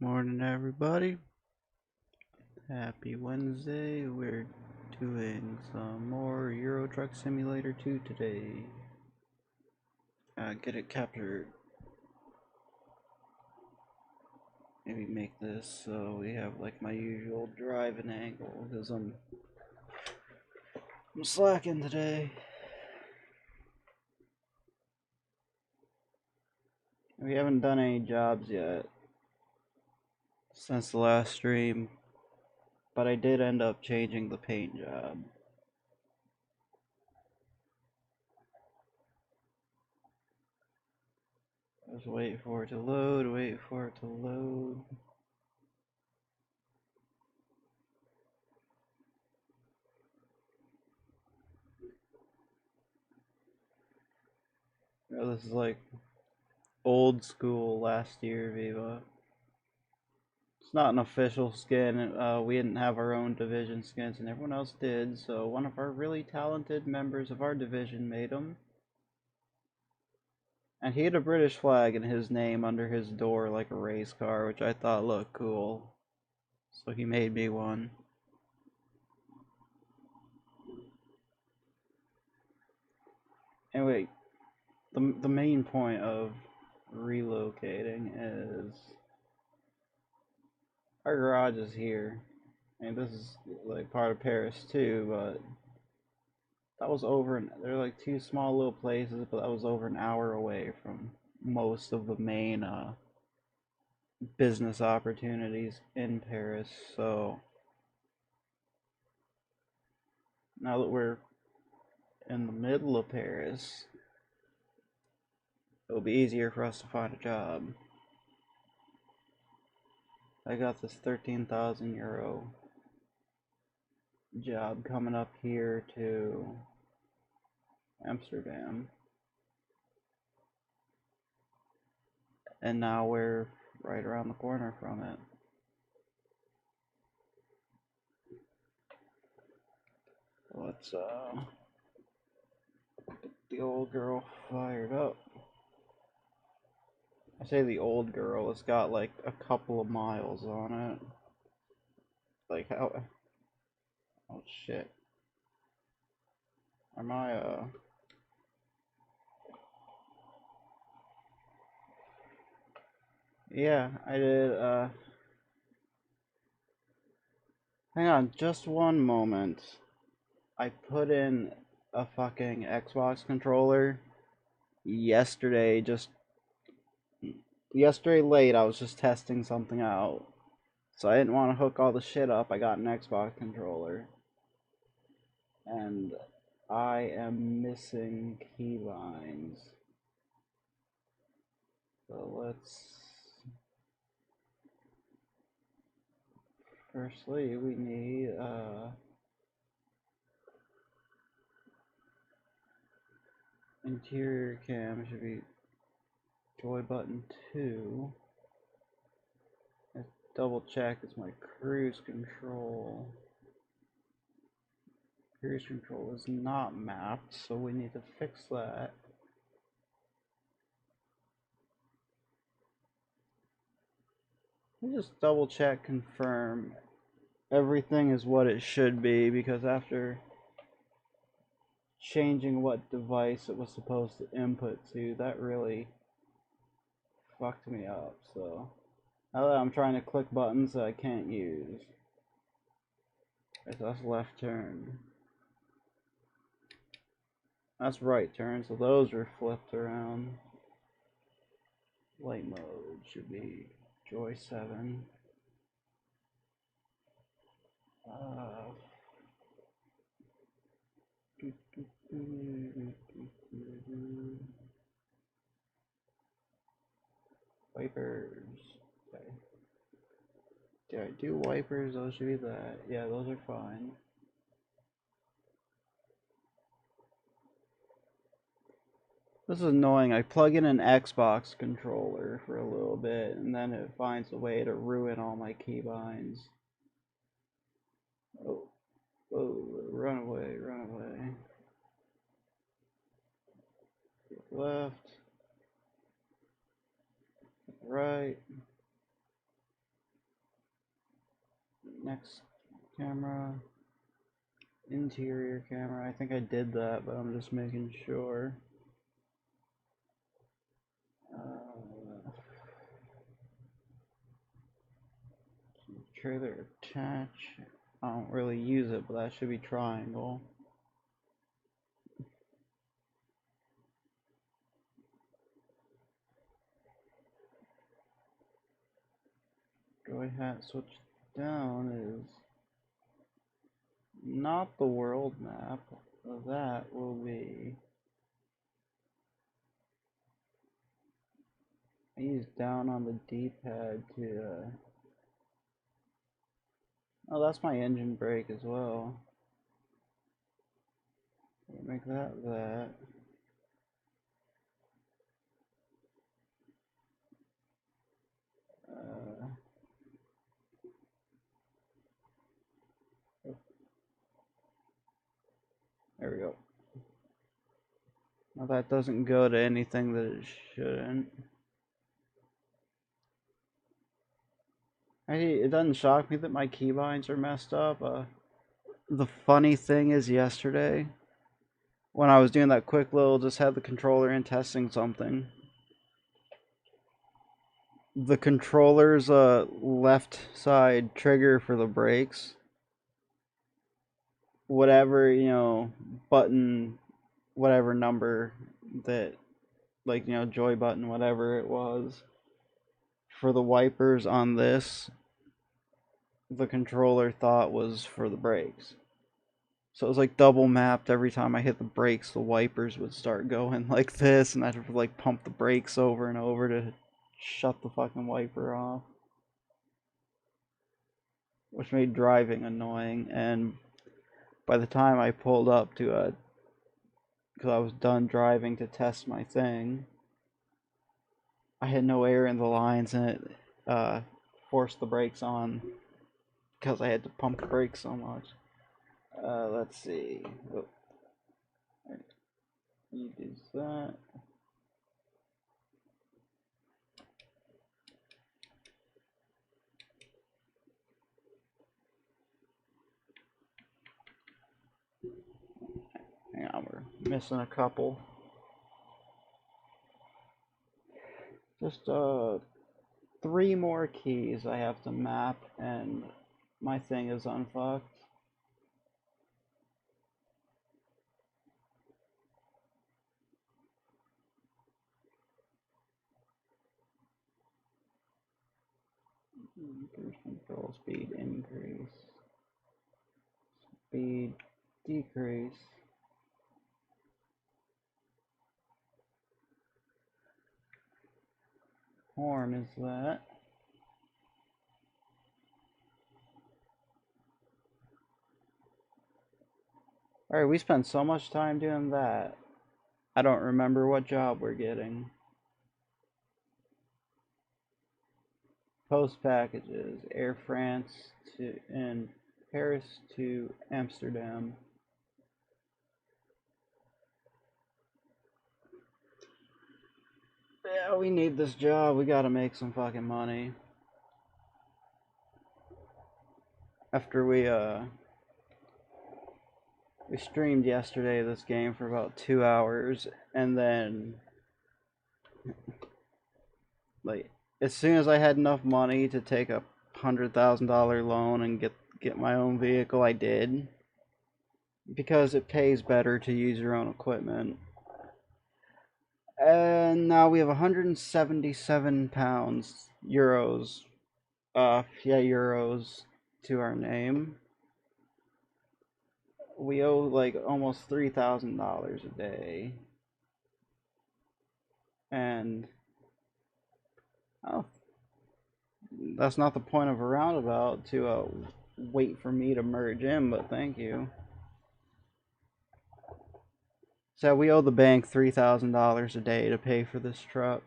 Morning, everybody. Happy Wednesday. We're doing some more Euro Truck Simulator 2 today. Get it captured. Maybe make this so we have like my usual driving angle because I'm slacking today. We haven't done any jobs yet since the last stream, but I did end up changing the paint job. Just wait for it to load, wait for it to load. This is like old school last year Viva. It's not an official skin. We didn't have our own division skins, and everyone else did. So one of our really talented members of our division made them, and he had a British flag and his name under his door like a race car, which I thought looked cool. So he made me one. Anyway, the main point of relocating is our garage is here. And this is like part of Paris too, but that was there were like two small little places, but that was over an hour away from most of the main business opportunities in Paris. So now that we're in the middle of Paris, it'll be easier for us to find a job. I got this 13,000 euro job coming up here to Amsterdam. And now we're right around the corner from it. Let's get the old girl fired up. I say the old girl, it's got like a couple of miles on it. Like how oh shit. Am I yeah, I did hang on just one moment. I put in a fucking Xbox controller yesterday yesterday late. I was just testing something out. So I didn't want to hook all the shit up. I got an Xbox controller. And I am missing keylines. So let's firstly we need interior cam should be joy button 2. Let's double check it's my cruise control. Cruise control is not mapped, so we need to fix that. Let me just double check, confirm everything is what it should be, because after changing what device it was supposed to input to, that really fucked me up. So now that I'm trying to click buttons that I can't use. That's left turn. That's right turn, so those are flipped around. Light mode should be Joy 7. Wipers. Okay. Did I do wipers? Those should be that. Yeah, those are fine. This is annoying. I plug in an Xbox controller for a little bit, and then it finds a way to ruin all my keybinds. Oh, oh, run away, run away. Left, right. next camera, interior camera. I think I did that, but I'm just making sure. Trailer attach. I don't really use it, but that should be triangle. Joy hat switch down is not the world map. That will be. I use down on the D-pad to. Oh, that's my engine brake as well. Make that that. There we go. Now that doesn't go to anything that it shouldn't. It doesn't shock me that my keybinds are messed up. The funny thing is yesterday, when I was doing that quick little, just had the controller in testing something. The controller's left side trigger for the brakes, whatever, button, whatever number that, like, joy button, whatever it was, for the wipers on this, the controller thought was for the brakes. So it was like double mapped. Every time I hit the brakes, the wipers would start going like this, and I'd have to like pump the brakes over and over to shut the fucking wiper off, which made driving annoying. And by the time I pulled up to because I was done driving to test my thing, I had no air in the lines, and it forced the brakes on because I had to pump the brakes so much. Let's see. Oh. You do that. Hang on, we're missing a couple. Just 3 more keys I have to map, and my thing is unfucked. Cruise control, speed increase, speed decrease. Horn is that. Alright, we spent so much time doing that. I don't remember what job we're getting. Post packages, Air France and Paris to Amsterdam. Yeah, we need this job. We gotta make some fucking money. After we streamed yesterday this game for about 2 hours, and then like as soon as I had enough money to take a $100,000 loan and get my own vehicle, I did, because it pays better to use your own equipment. And now we have 177 pounds, euros, euros to our name. We owe like almost $3,000 a day, and oh, that's not the point of a roundabout to wait for me to merge in, but thank you. So we owe the bank $3,000 a day to pay for this truck.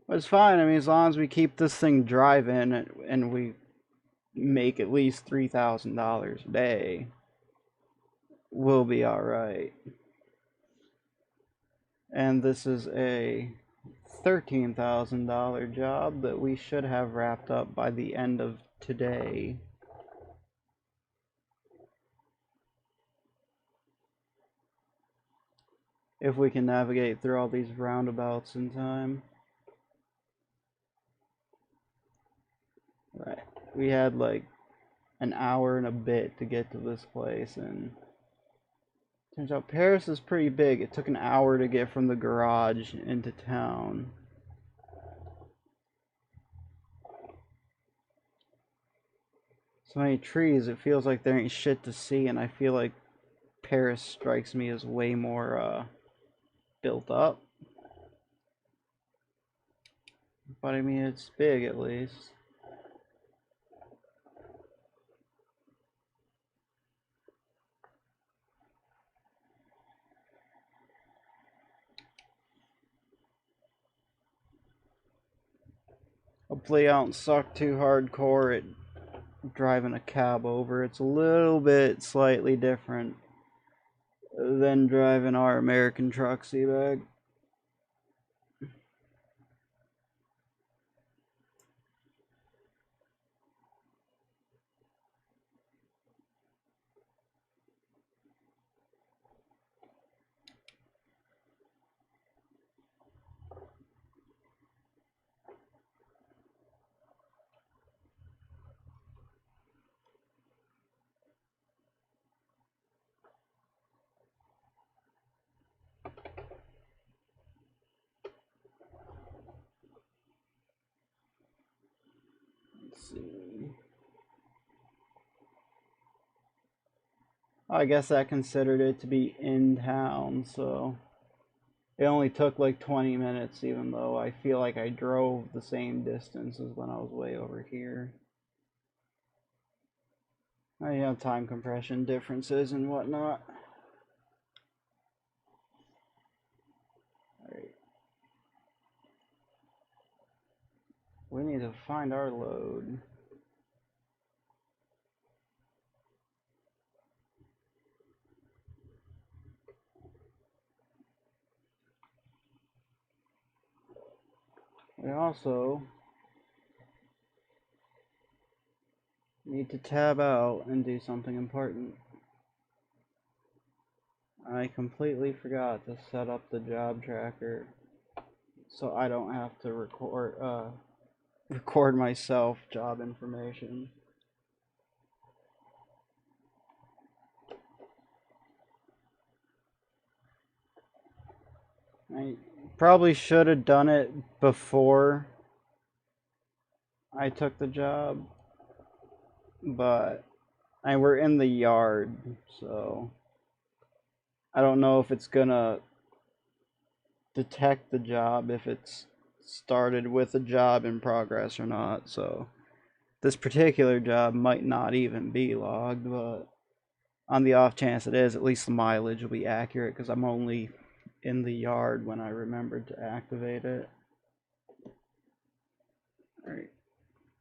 But it's fine. I mean, as long as we keep this thing driving and we make at least $3,000 a day, we'll be all right. And this is a $13,000 job that we should have wrapped up by the end of today. If we can navigate through all these roundabouts in time. Right. We had like an hour and a bit to get to this place, and turns out Paris is pretty big. It took an hour to get from the garage into town. So many trees, it feels like there ain't shit to see, and I feel like Paris strikes me as way more built up. But I mean, it's big at least. Hopefully I don't suck too hardcore at driving a cab over. It's a little bit slightly different than driving our American truck, Seabag. Let's see. I guess I considered it to be in town, so it only took like 20 minutes, even though I feel like I drove the same distance as when I was way over here. I have time compression differences and whatnot. Alright. We need to find our load. We also need to tab out and do something important. I completely forgot to set up the job tracker so I don't have to record myself job information. I probably should have done it before I took the job, but we're in the yard, so I don't know if it's gonna detect the job if it's started with a job in progress or not. So this particular job might not even be logged, but on the off chance it is, at least the mileage will be accurate because I'm only in the yard when I remembered to activate it. Alright,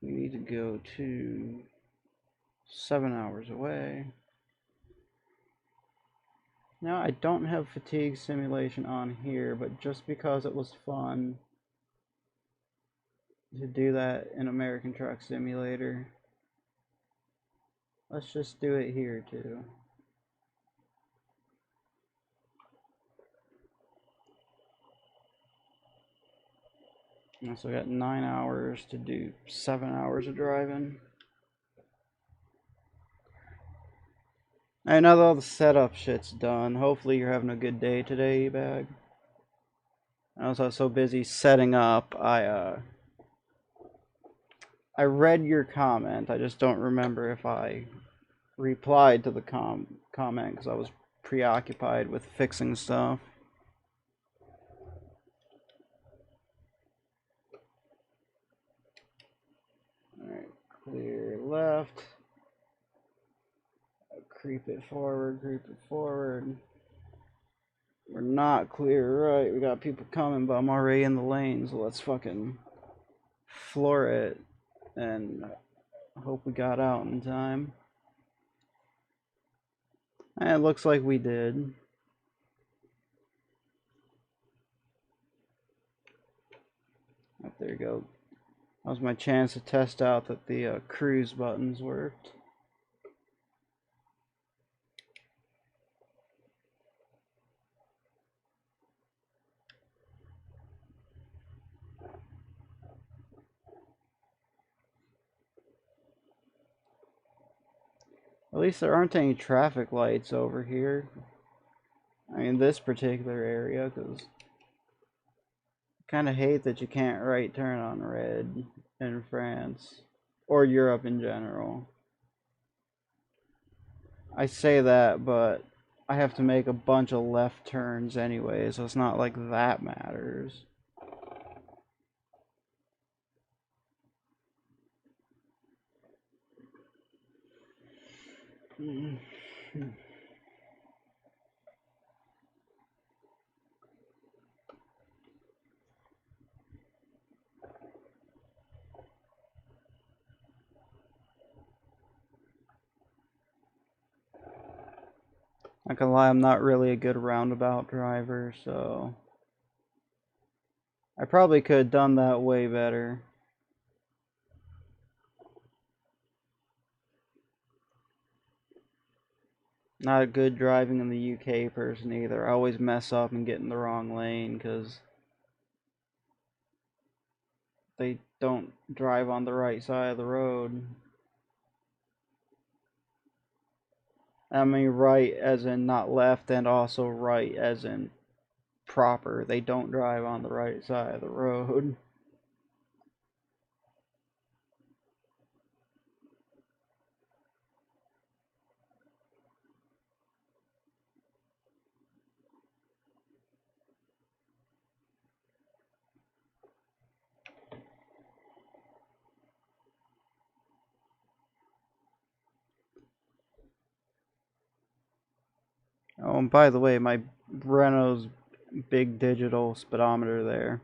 we need to go to 7 hours away. Now I don't have fatigue simulation on here, but just because it was fun to do that in American Truck Simulator, let's just do it here too. So I got 9 hours to do 7 hours of driving. Alright, now that all the setup shit's done, hopefully you're having a good day today, E-Bag. I was so busy setting up, I read your comment. I just don't remember if I replied to the comment because I was preoccupied with fixing stuff. Alright, clear left. Creep it forward, creep it forward. We're not clear right. We got people coming, but I'm already in the lane, so let's fucking floor it and hope we got out in time. And it looks like we did. There you go. That was my chance to test out that the cruise buttons worked. At least there aren't any traffic lights over here. I mean, this particular area, because I kind of hate that you can't right turn on red in France or Europe in general. I say that, but I have to make a bunch of left turns anyway, so it's not like that matters. Not gonna lie, I'm not really a good roundabout driver, so I probably could have done that way better. Not a good driving in the UK person either. I always mess up and get in the wrong lane because they don't drive on the right side of the road. I mean right as in not left, and also right as in proper. They don't drive on the right side of the road. Oh, and by the way, my Renault's big digital speedometer there.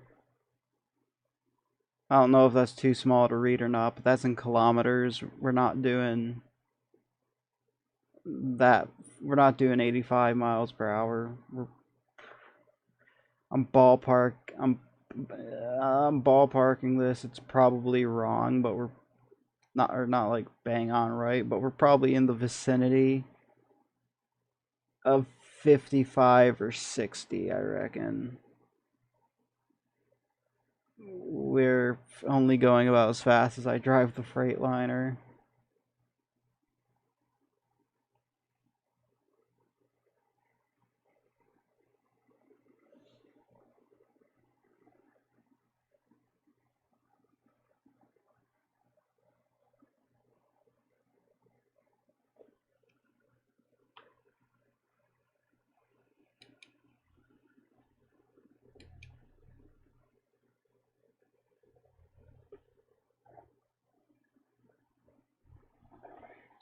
I don't know if that's too small to read or not, but that's in kilometers. We're not doing that. We're not doing 85 miles per hour. I'm ballpark. I'm ballparking this. It's probably wrong, but we're not like bang on right, but we're probably in the vicinity of 55 or 60, I reckon. We're only going about as fast as I drive the Freightliner.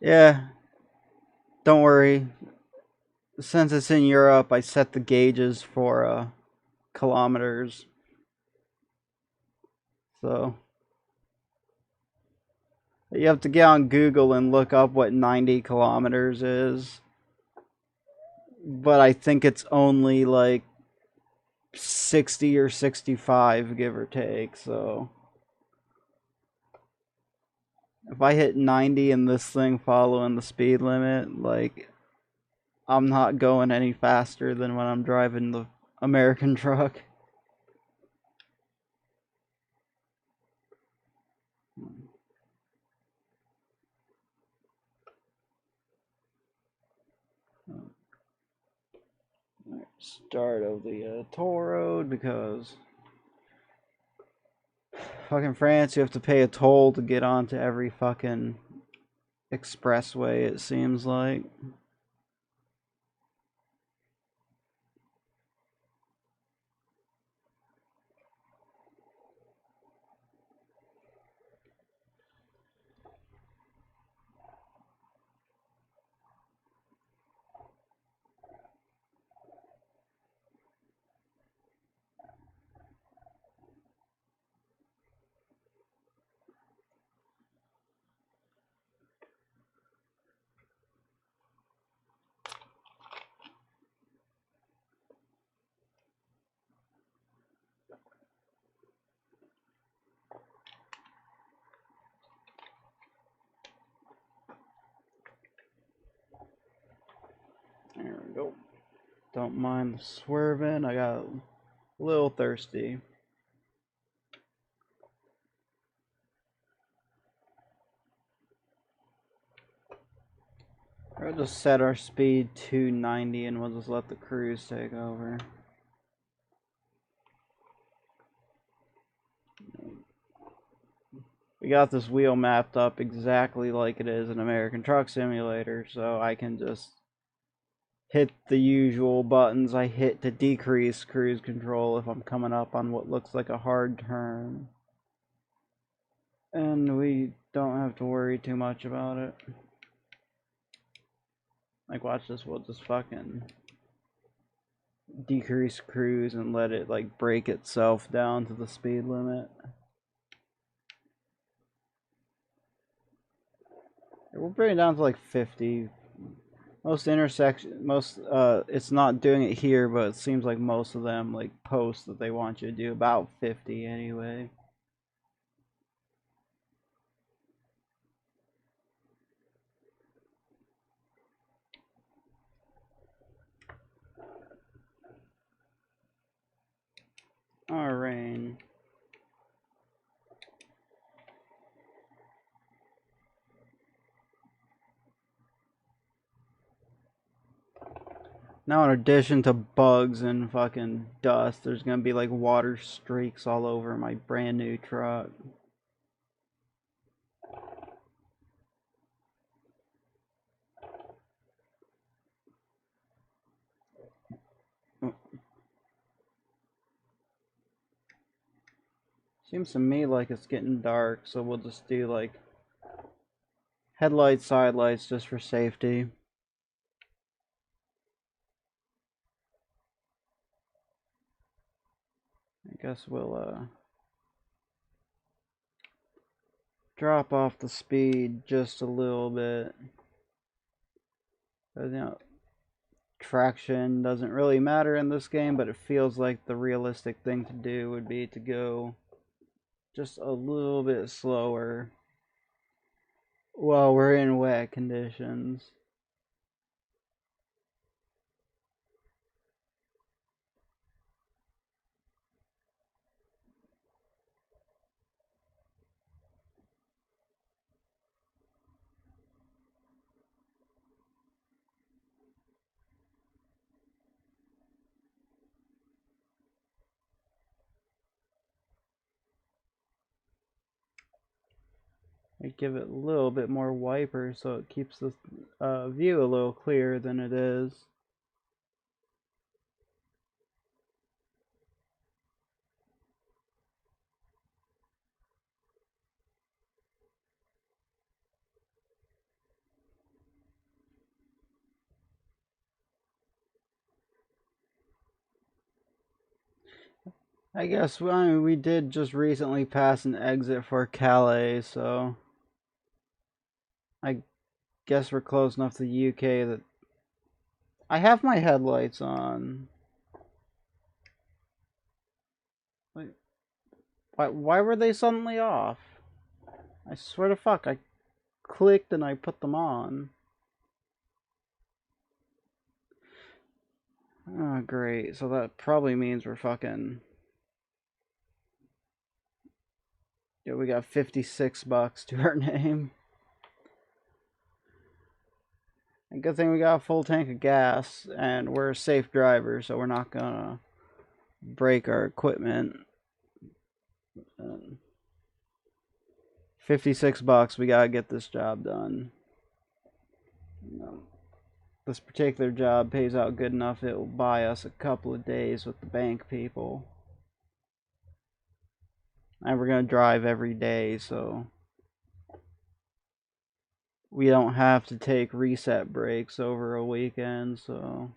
Yeah, don't worry. Since it's in Europe, I set the gauges for kilometers. So you have to get on Google and look up what 90 kilometers is. But I think it's only like 60 or 65, give or take. So if I hit 90 and this thing following the speed limit, like, I'm not going any faster than when I'm driving the American truck. Start of the toll road, because fucking France, you have to pay a toll to get onto every fucking expressway, it seems like. Don't mind the swerving. I got a little thirsty. We'll just set our speed to 90 and we'll just let the cruise take over. We got this wheel mapped up exactly like it is in American Truck Simulator, so I can just hit the usual buttons I hit to decrease cruise control if I'm coming up on what looks like a hard turn. And we don't have to worry too much about it. Like, watch this, we'll just fucking decrease cruise and let it like break itself down to the speed limit. We'll bring it down to like 50. Most it's not doing it here, but it seems like most of them like post that they want you to do about 50 anyway. All right. Now, in addition to bugs and fucking dust, there's gonna be like water streaks all over my brand new truck. Seems to me like it's getting dark, so we'll just do like headlights, side lights just for safety. I guess we'll drop off the speed just a little bit. But, you know, traction doesn't really matter in this game, but it feels like the realistic thing to do would be to go just a little bit slower while we're in wet conditions. I give it a little bit more wiper so it keeps the view a little clearer than it is. I guess we did just recently pass an exit for Calais, so I guess we're close enough to the UK that I have my headlights on. Wait, why were they suddenly off? I swear to fuck, I clicked and I put them on. Oh, great. So that probably means we're fucking... Yeah, we got 56 bucks to our name. And good thing we got a full tank of gas, and we're a safe driver, so we're not gonna break our equipment. 56 bucks, we gotta get this job done. This particular job pays out good enough, it will buy us a couple of days with the bank people. And we're gonna drive every day, so we don't have to take reset breaks over a weekend, so...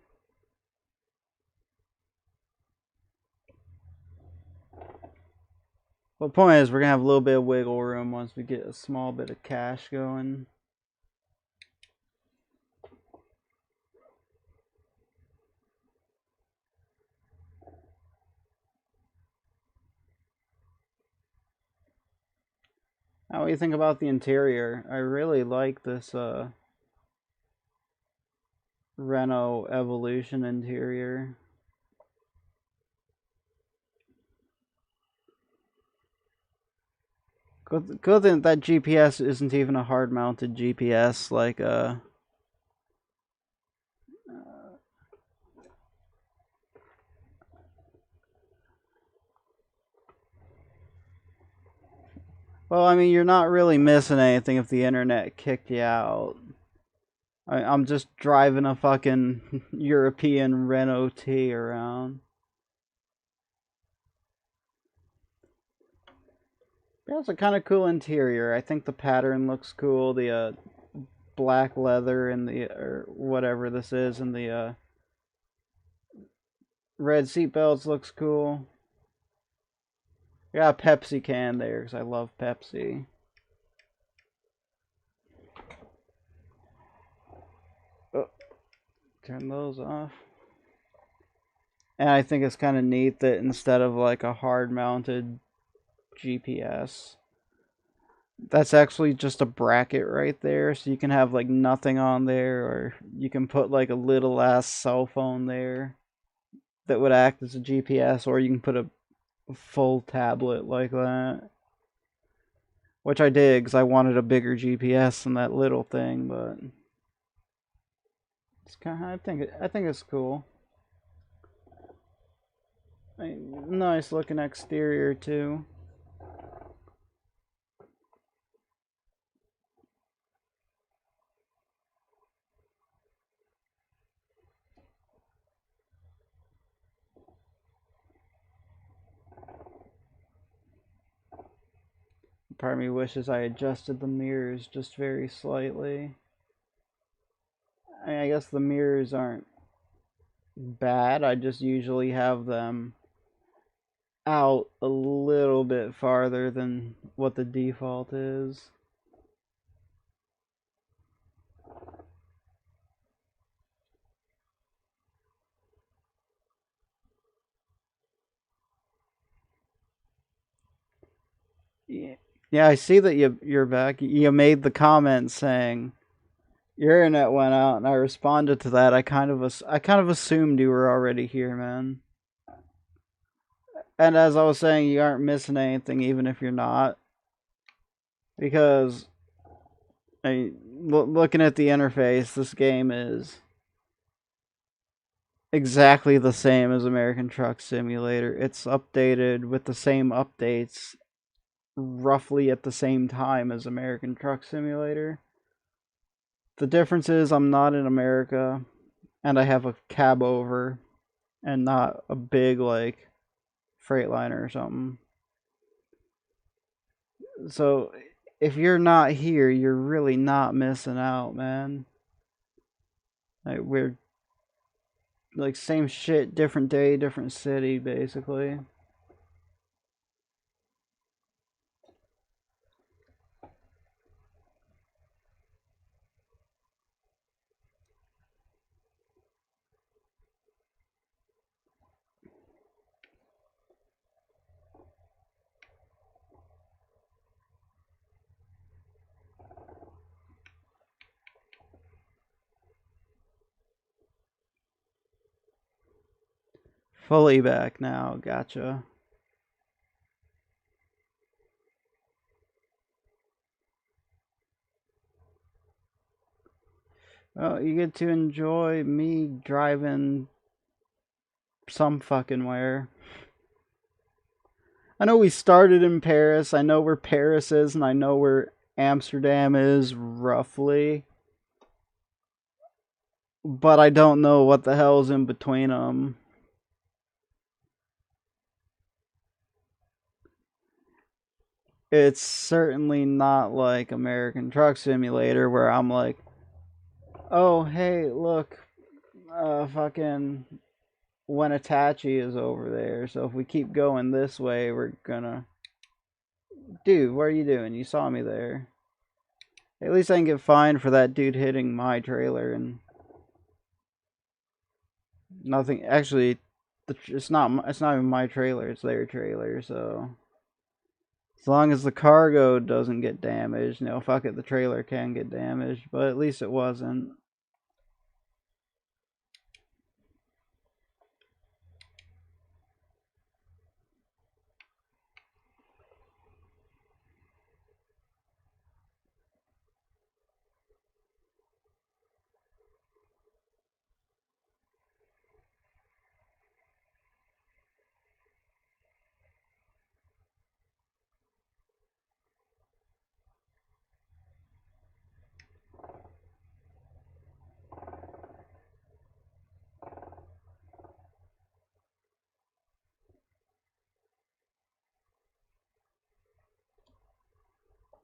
Well, the point is, we're gonna have a little bit of wiggle room once we get a small bit of cash going. How do you think about the interior? I really like this Renault Evolution interior. Good thing that GPS isn't even a hard mounted GPS like well, I mean, you're not really missing anything if the internet kicked you out. I'm just driving a fucking European Renault T around. Yeah, it's a kind of cool interior. I think the pattern looks cool. The black leather and the or whatever this is, and the red seat belts looks cool. Got a Pepsi can there because I love Pepsi. Oh, turn those off. And I think it's kind of neat that instead of like a hard mounted GPS, that's actually just a bracket right there. So you can have like nothing on there, or you can put like a little ass cell phone there that would act as a GPS, or you can put a full tablet like that. Which I did because I wanted a bigger GPS than that little thing, but it's kind of, I think it's cool. Nice looking exterior too. Part of me wishes I adjusted the mirrors just very slightly. I guess the mirrors aren't bad. I just usually have them out a little bit farther than what the default is. Yeah, I see that you're back. You made the comment saying your internet went out, and I responded to that. I kind of assumed you were already here, man. And as I was saying, you aren't missing anything, even if you're not, because looking at the interface, this game is exactly the same as American Truck Simulator. It's updated with the same updates roughly at the same time as American Truck Simulator. The difference is I'm not in America and I have a cab over and not a big like Freightliner or something. So if you're not here, you're really not missing out, man. Like we're like same shit, different day, different city, basically. Fully back now, gotcha. Well, you get to enjoy me driving some fucking where. I know we started in Paris. I know where Paris is, and I know where Amsterdam is roughly. But I don't know what the hell's in between them. It's certainly not like American Truck Simulator where I'm like, oh, hey, look, fucking Wenatchee is over there. So if we keep going this way, we're gonna. Dude, what are you doing? You saw me there. At least I can get fined for that dude hitting my trailer and nothing. Actually, it's not. It's not even my trailer. It's their trailer. So as long as the cargo doesn't get damaged, fuck it. The trailer can get damaged, but at least it wasn't.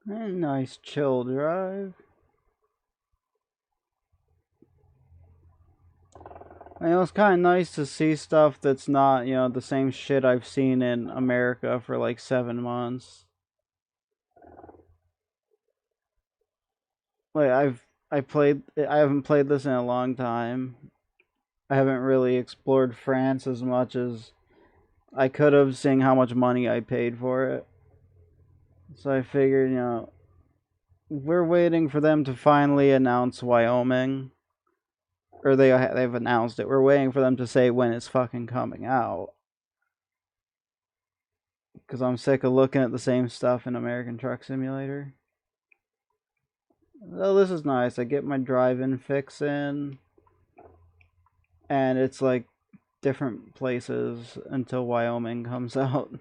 Nice chill drive. I mean, it was kind of nice to see stuff that's not, the same shit I've seen in America for like 7 months. Like I haven't played this in a long time. I haven't really explored France as much as I could have, seeing how much money I paid for it. So I figured, we're waiting for them to finally announce Wyoming, or they've announced it. We're waiting for them to say when it's fucking coming out. Because I'm sick of looking at the same stuff in American Truck Simulator. Oh, this is nice. I get my drive-in fix in, and it's like different places until Wyoming comes out.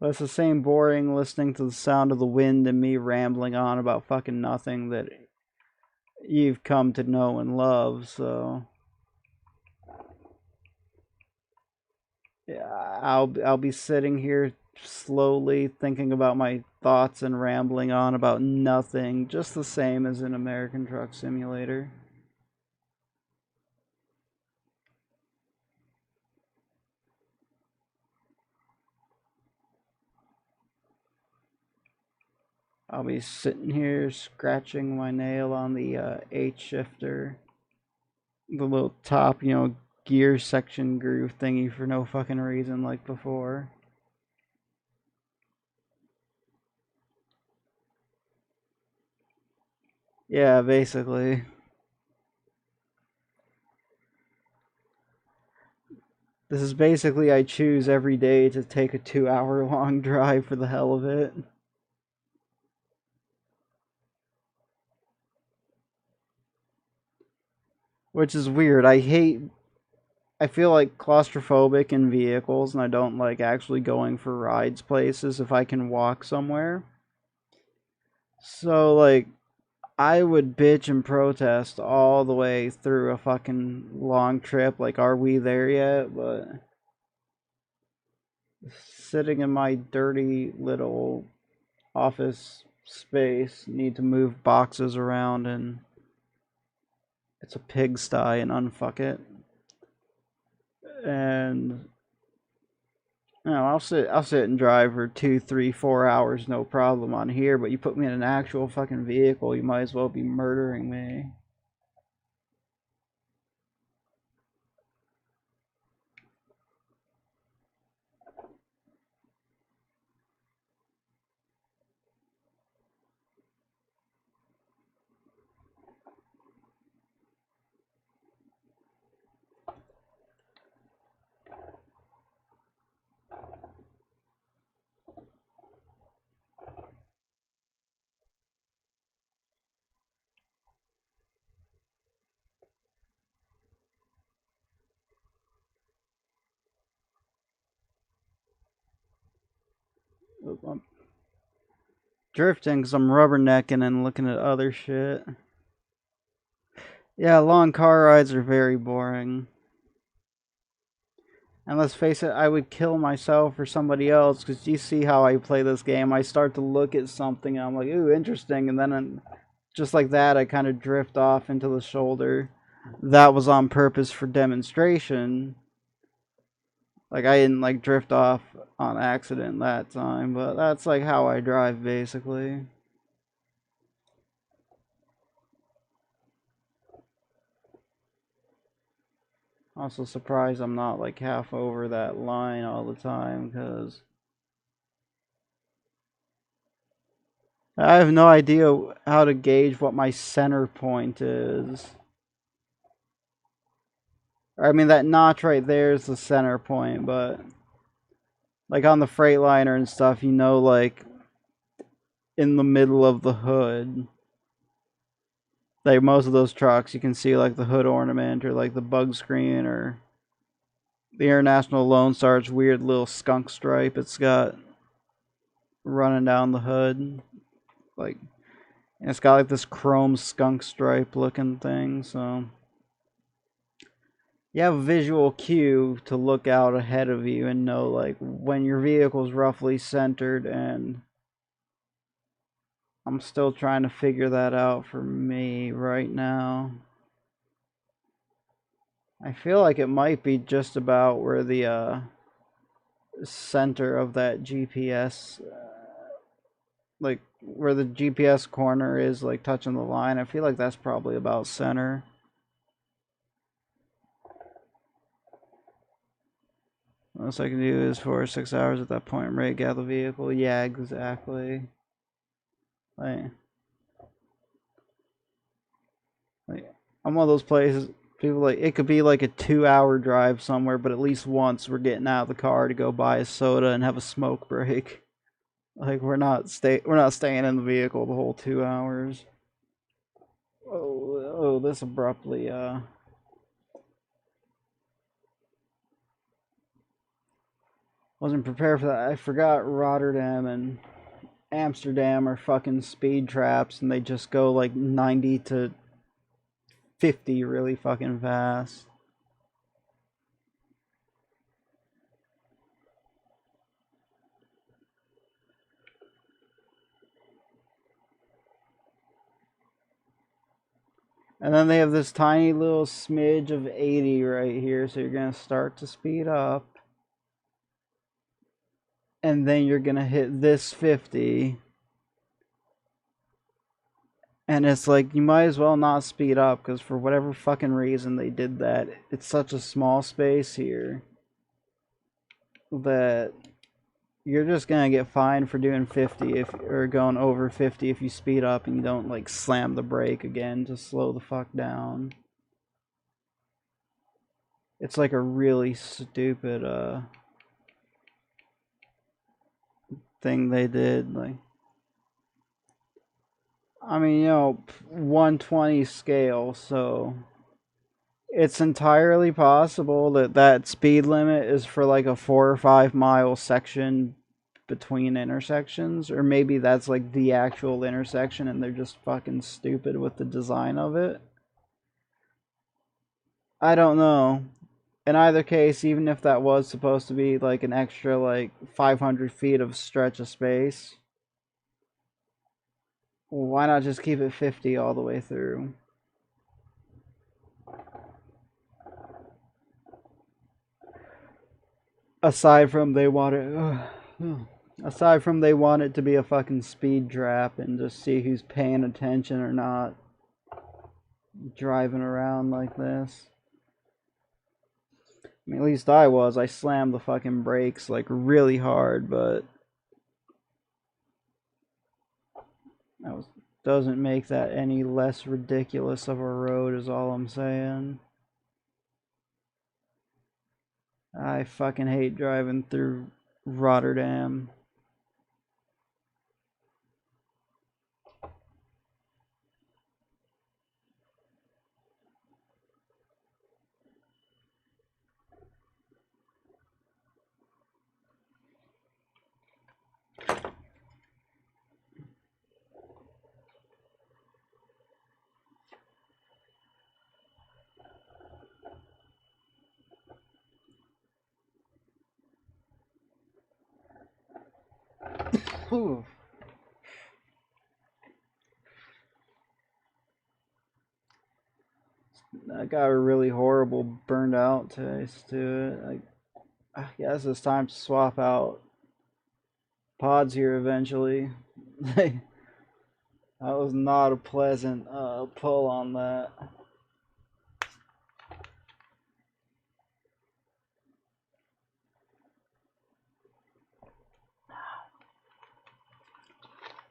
But it's the same boring listening to the sound of the wind and me rambling on about fucking nothing that you've come to know and love, so yeah, I'll be sitting here slowly thinking about my thoughts and rambling on about nothing, just the same as in American Truck Simulator. I'll be sitting here scratching my nail on the H shifter, the little top, gear section groove thingy for no fucking reason like before. Yeah, basically. This is basically I choose every day to take a 2 hour long drive for the hell of it. Which is weird. I feel like claustrophobic in vehicles and I don't like actually going for rides places if I can walk somewhere. So like I would bitch and protest all the way through a fucking long trip like are we there yet? But sitting in my dirty little office space, need to move boxes around and it's a pigsty and unfuck it. And I'll sit and drive for 2, 3, 4 hours, no problem on here. But you put me in an actual fucking vehicle, you might as well be murdering me. I'm drifting because I'm rubbernecking and looking at other shit. Yeah, long car rides are very boring. And let's face it, I would kill myself or somebody else because you see how I play this game. I start to look at something and I'm like, ooh, interesting. And then just like that, I kind of drift off into the shoulder. That was on purpose for demonstration. Like, I didn't like drift off on accident that time, but that's like how I drive basically. Also surprised I'm not like half over that line all the time because I have no idea how to gauge what my center point is. I mean, that notch right there is the center point, but like on the Freightliner and stuff, like in the middle of the hood, like most of those trucks, you can see like the hood ornament or like the bug screen or the International Lone Star's weird little skunk stripe it's got running down the hood. Like, and it's got, like, this chrome skunk stripe looking thing, so you have a visual cue to look out ahead of you and know like when your vehicle's roughly centered, and I'm still trying to figure that out for me right now. I feel like it might be just about where the center of that GPS, like where the GPS corner is, like touching the line. I feel like that's probably about center. Most I can do is 4 or 6 hours at that point. I'm ready to get out of the vehicle. Yeah, exactly. Like, like I'm one of those places. People like it could be like a 2-hour drive somewhere, but at least once we're getting out of the car to go buy a soda and have a smoke break. Like we're not staying in the vehicle the whole 2 hours. Oh, this abruptly wasn't prepared for that. I forgot Rotterdam and Amsterdam are fucking speed traps, and they just go like 90 to 50 really fucking fast. And then they have this tiny little smidge of 80 right here, so you're gonna start to speed up. And then you're gonna hit this 50. And it's like, you might as well not speed up, because for whatever fucking reason they did that. It's such a small space here that you're just gonna get fined for doing 50 if or going over 50 if you speed up and you don't like slam the brake again to slow the fuck down. It's like a really stupid thing they did. Like, I mean, 120 scale, so it's entirely possible that that speed limit is for like a 4 or 5 mile section between intersections, or maybe that's like the actual intersection and they're just fucking stupid with the design of it. I don't know. In either case, even if that was supposed to be like an extra like 500 feet of stretch of space, why not just keep it 50 all the way through? Aside from they want it, aside from they want it to be a fucking speed trap and just see who's paying attention or not driving around like this. I mean, at least I was. I slammed the fucking brakes like really hard, but that was doesn't make that any less ridiculous of a road is all I'm saying. I fucking hate driving through Rotterdam. Whew. I got a really horrible burned out taste to it. I guess it's time to swap out pods here eventually. That was not a pleasant pull on that.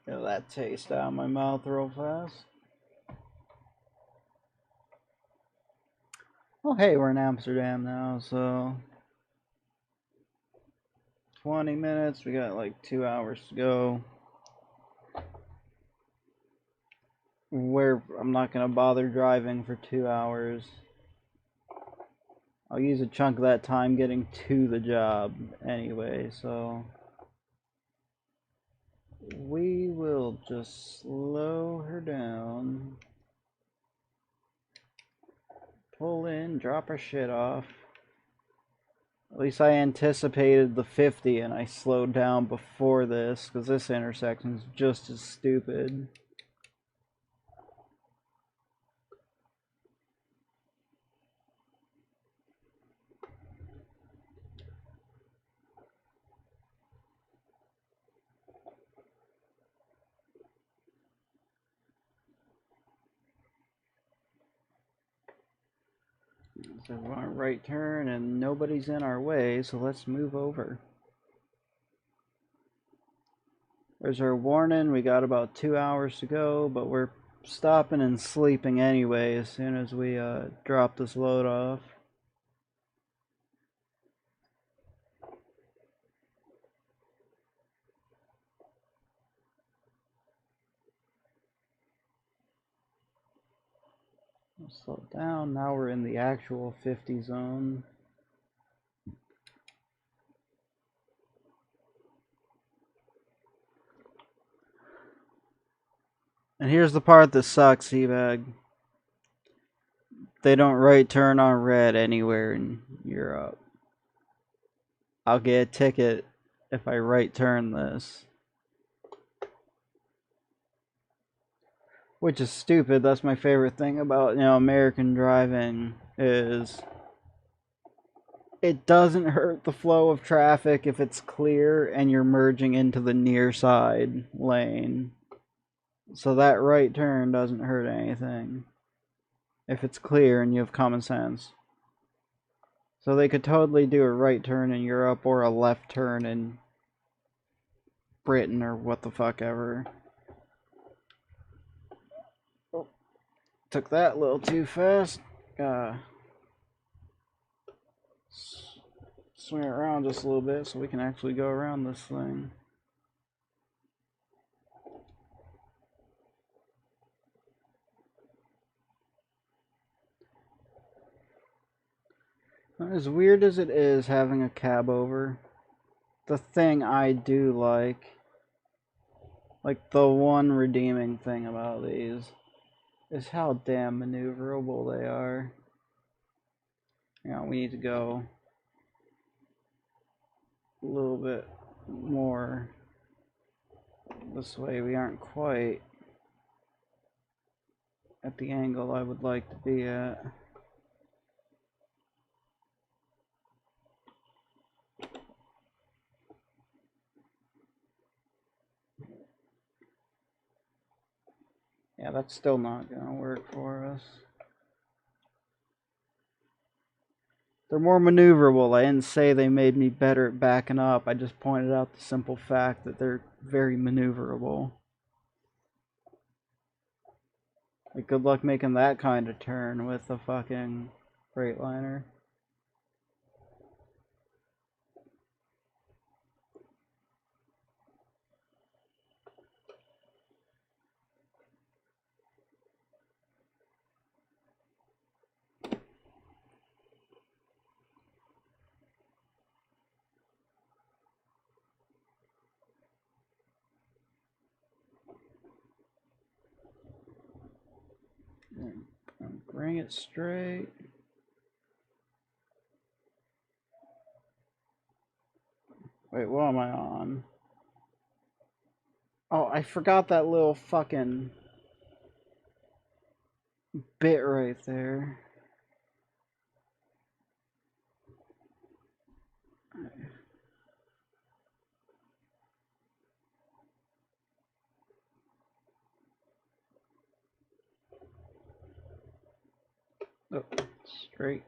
Get that taste out of my mouth real fast. Well, hey, we're in Amsterdam now, so 20 minutes. We got like 2 hours to go. Where I'm not gonna bother driving for 2 hours. I'll use a chunk of that time getting to the job anyway, so we will just slow her down. pull in, drop our shit off. At least I anticipated the 50 and I slowed down before this, because this intersection is just as stupid. So we want a right turn and nobody's in our way, so let's move over. There's our warning. We got about 2 hours to go, but we're stopping and sleeping anyway as soon as we drop this load off. We'll slow down. Now we're in the actual 50 zone. And here's the part that sucks, Ebag. They don't right turn on red anywhere in Europe. I'll get a ticket if I right turn this. Which is stupid. That's my favorite thing about, American driving is it doesn't hurt the flow of traffic if it's clear and you're merging into the near side lane. So that right turn doesn't hurt anything if it's clear and you have common sense. So they could totally do a right turn in Europe or a left turn in Britain or what the fuck ever. Oh, took that a little too fast. Swing it around just a little bit so we can actually go around this thing. As weird as it is having a cab over, the thing I do like the one redeeming thing about these, is how damn maneuverable they are. We need to go a little bit more this way. We aren't quite at the angle I would like to be at. Yeah, that's still not gonna work for us. They're more maneuverable. I didn't say they made me better at backing up. I just pointed out the simple fact that they're very maneuverable. Like, good luck making that kind of turn with a fucking Freightliner. And bring it straight. Wait, what am I on? Oh, I forgot that little fucking bit right there. Oh, straight.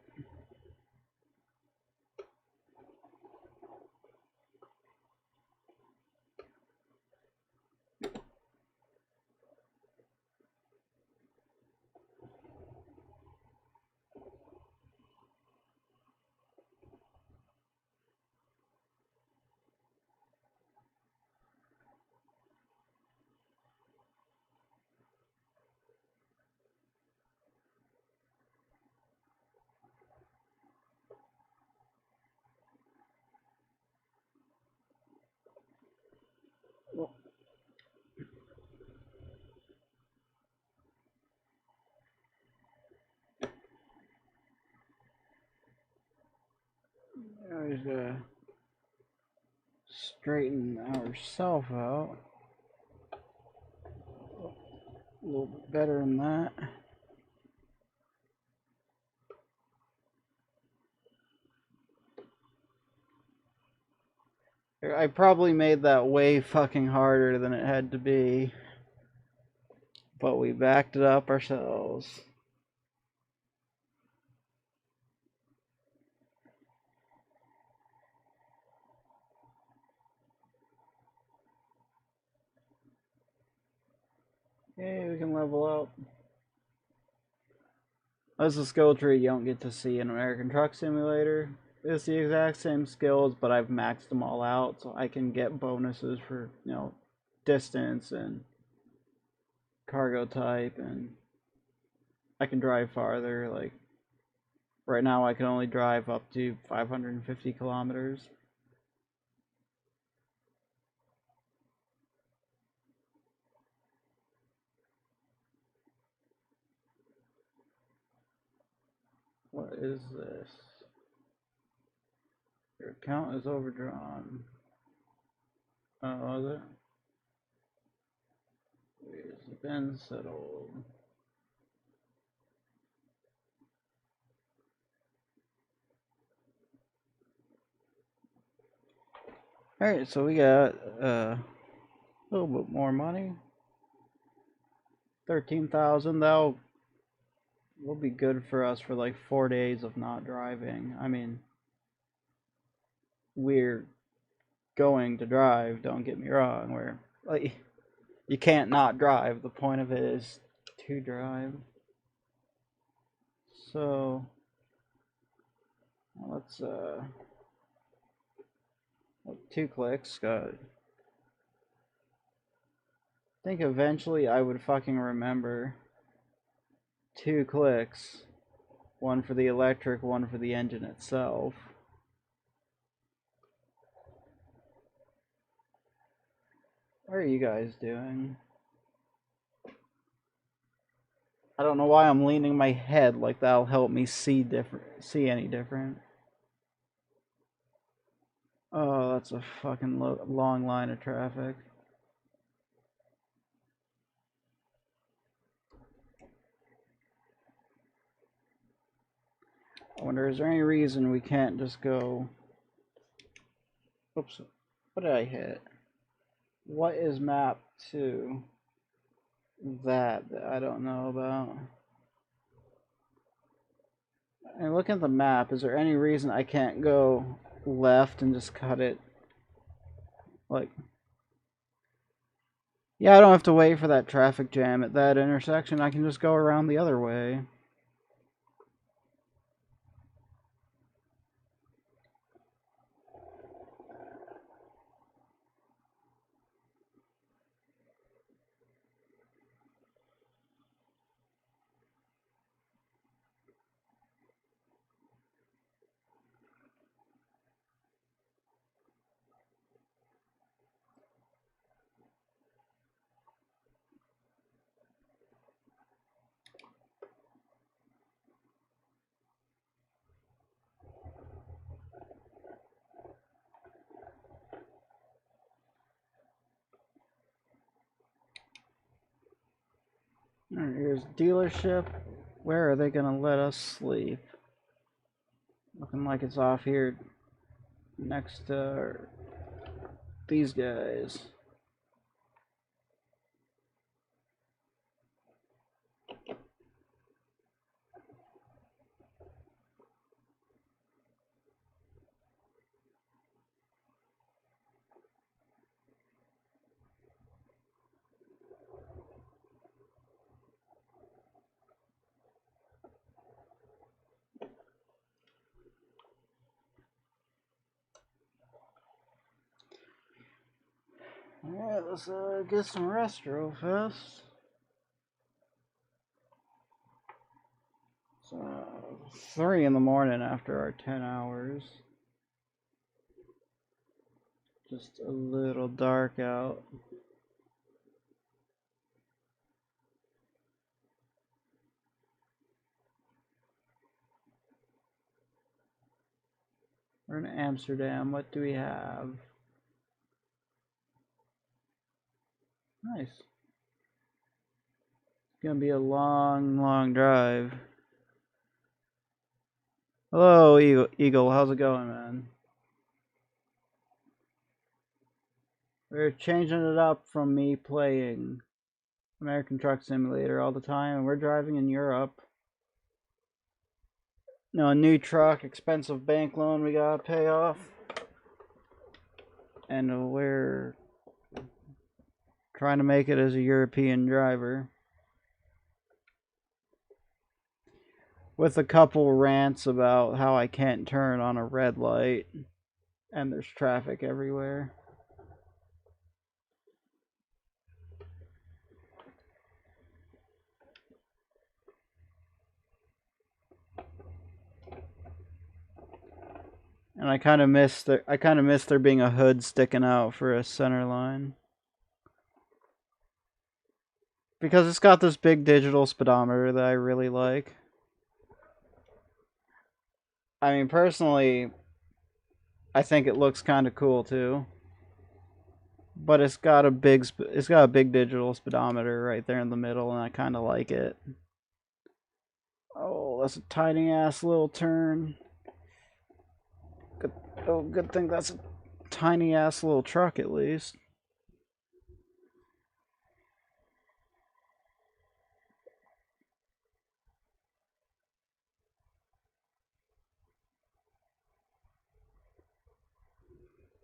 just gotta straighten ourselves out a little bit better than that. I probably made that way fucking harder than it had to be, but we backed it up ourselves. Yay, we can level up. That's a skill tree you don't get to see in American Truck Simulator. It's the exact same skills, but I've maxed them all out, so I can get bonuses for, you know, distance and cargo type, and I can drive farther. Like, right now I can only drive up to 550 kilometers. What is this? Your account is overdrawn. Oh, is it? It's been settled. Alright, so we got a little bit more money. 13,000. That'll will be good for us for like 4 days of not driving. I mean, we're going to drive, don't get me wrong. We're like, you can't not drive. The point of it is to drive. So let's 2 clicks. I think eventually I would fucking remember 2 clicks, one for the electric, one for the engine itself. What are you guys doing? I don't know why I'm leaning my head like that'll help me see any different. Oh, that's a fucking long line of traffic. I wonder, is there any reason we can't just go... Oops, what did I hit? What is map 2? That I don't know about. And look at the map, is there any reason I can't go left and just cut it? Like... Yeah, I don't have to wait for that traffic jam at that intersection. I can just go around the other way. Alright, here's dealership. Where are they gonna let us sleep? Looking like it's off here next to these guys. Alright, let's get some rest real fast. It's 3 in the morning after our 10 hours. Just a little dark out. We're in Amsterdam. What do we have? Nice. It's gonna be a long, long drive. Hello, Eagle. How's it going, man? We're changing it up from me playing American Truck Simulator all the time, and we're driving in Europe. No, a new truck, expensive bank loan we gotta pay off. And we're trying to make it as a European driver. With a couple rants about how I can't turn on a red light and there's traffic everywhere. And I kind of miss there being a hood sticking out for a center line. Because it's got this big digital speedometer that I really like. I mean, personally, I think it looks kind of cool too. But it's got a big digital speedometer right there in the middle, and I kind of like it. Oh, that's a tiny ass little turn. Good thing that's a tiny ass little truck at least.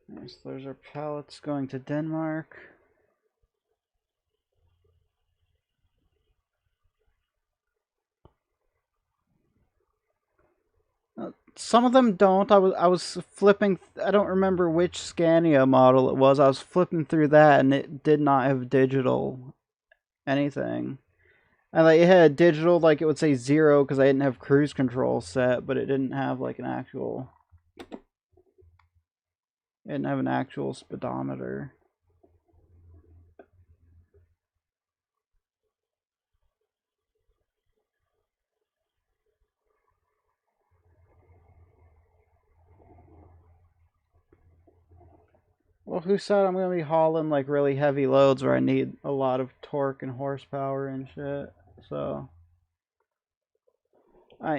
Nice, there's our pallets going to Denmark. Some of them don't. I was flipping. I don't remember which Scania model it was. I was flipping through that, and it did not have digital anything. And like it had digital, like it would say 0 because I didn't have cruise control set, but it didn't have like an actual. It didn't have an actual speedometer. Well, who said I'm gonna be hauling like really heavy loads where I need a lot of torque and horsepower and shit? So,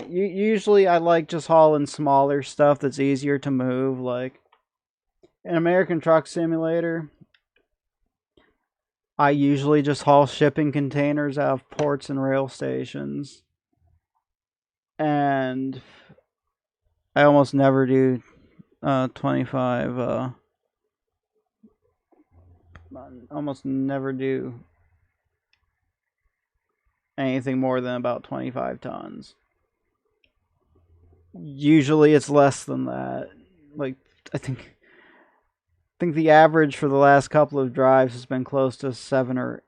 usually I like just hauling smaller stuff that's easier to move. Like in American Truck Simulator, I usually just haul shipping containers out of ports and rail stations, and I almost never do 25. Almost never do anything more than about 25 tons. Usually it's less than that. Like I think the average for the last couple of drives has been close to 7 or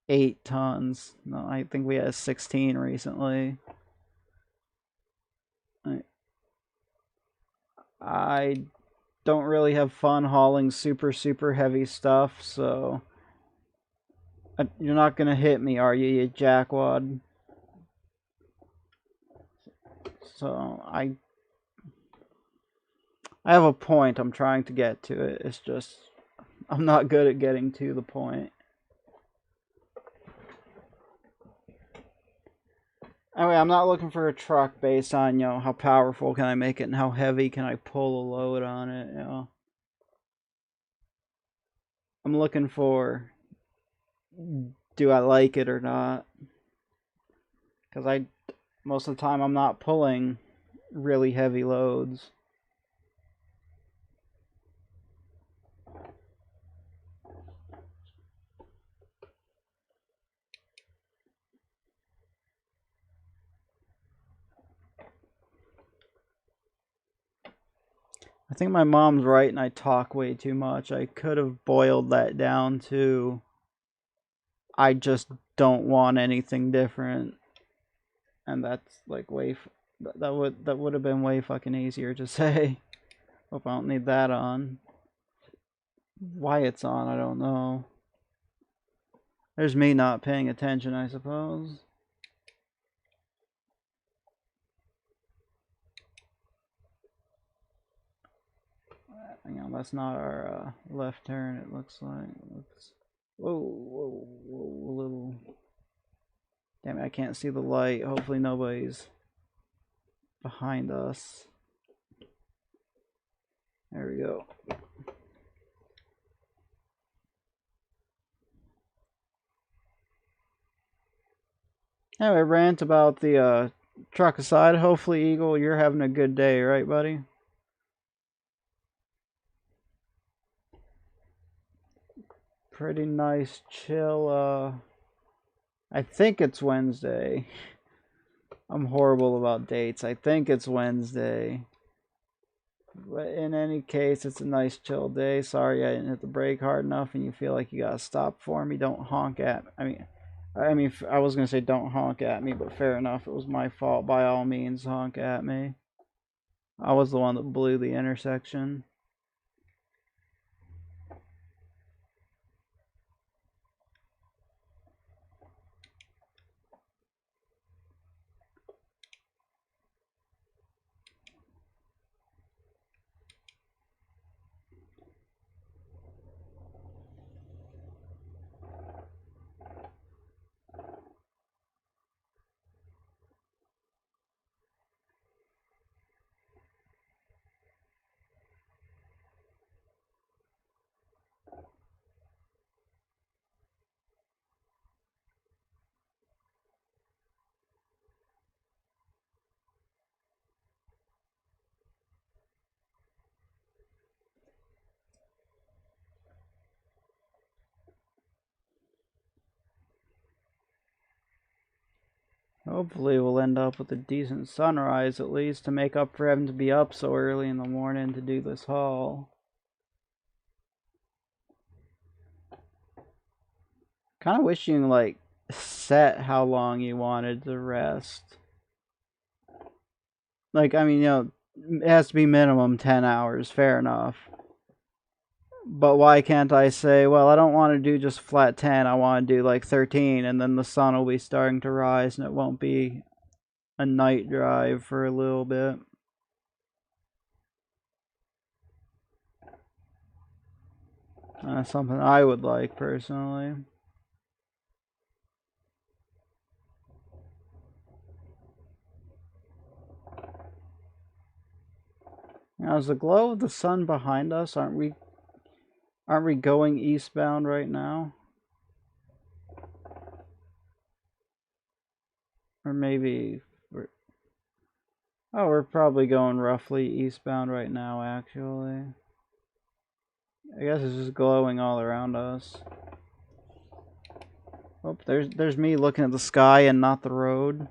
8 tons. No, I think we had 16 recently. I don't really have fun hauling super heavy stuff, so you're not gonna hit me, are you jackwad? So I have a point I'm trying to get to it. It's just I'm not good at getting to the point. Anyway, I'm not looking for a truck based on, how powerful can I make it and how heavy can I pull a load on it, I'm looking for, do I like it or not? Because most of the time I'm not pulling really heavy loads. I think my mom's right and I talk way too much. I could have boiled that down to I just don't want anything different. And that's like that would have been way fucking easier to say. Hope I don't need that on. Why it's on, I don't know. There's me not paying attention, I suppose. hang on, that's not our left turn, it looks like. Whoa, whoa, whoa, a little. Damn it, I can't see the light. Hopefully nobody's behind us. There we go. Anyway, rant about the truck aside. Hopefully, Eagle, you're having a good day, right, buddy? Pretty nice, chill. I think it's Wednesday. I'm horrible about dates. I think it's Wednesday. But in any case, it's a nice chill day. Sorry I didn't hit the brake hard enough and you feel like you gotta stop for me. Don't honk at me. I mean, I was gonna say don't honk at me, but fair enough. It was my fault. By all means, honk at me. I was the one that blew the intersection. Hopefully we'll end up with a decent sunrise at least to make up for having to be up so early in the morning to do this haul. Kind of wish you can, like, set how long you wanted to rest. Like, I mean, it has to be minimum 10 hours, fair enough. But why can't I say, well, I don't want to do just flat 10, I want to do like 13, and then the sun will be starting to rise and it won't be a night drive for a little bit. That's something I would like personally. Now, is the glow of the sun behind us? Aren't we going eastbound right now? Or maybe we're probably going roughly eastbound right now, actually. I guess it's just glowing all around us. Oh, there's me looking at the sky and not the road.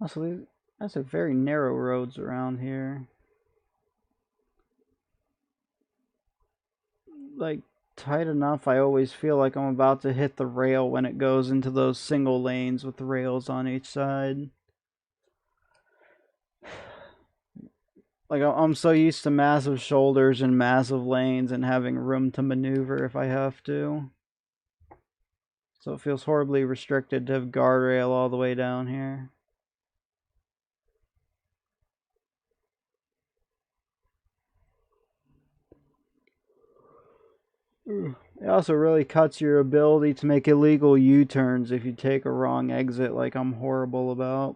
Also, that's a very narrow roads around here. Like, tight enough, I always feel like I'm about to hit the rail when it goes into those single lanes with the rails on each side. Like, I'm so used to massive shoulders and massive lanes and having room to maneuver if I have to. So it feels horribly restricted to have guardrail all the way down here. It also really cuts your ability to make illegal U-turns if you take a wrong exit like I'm horrible about.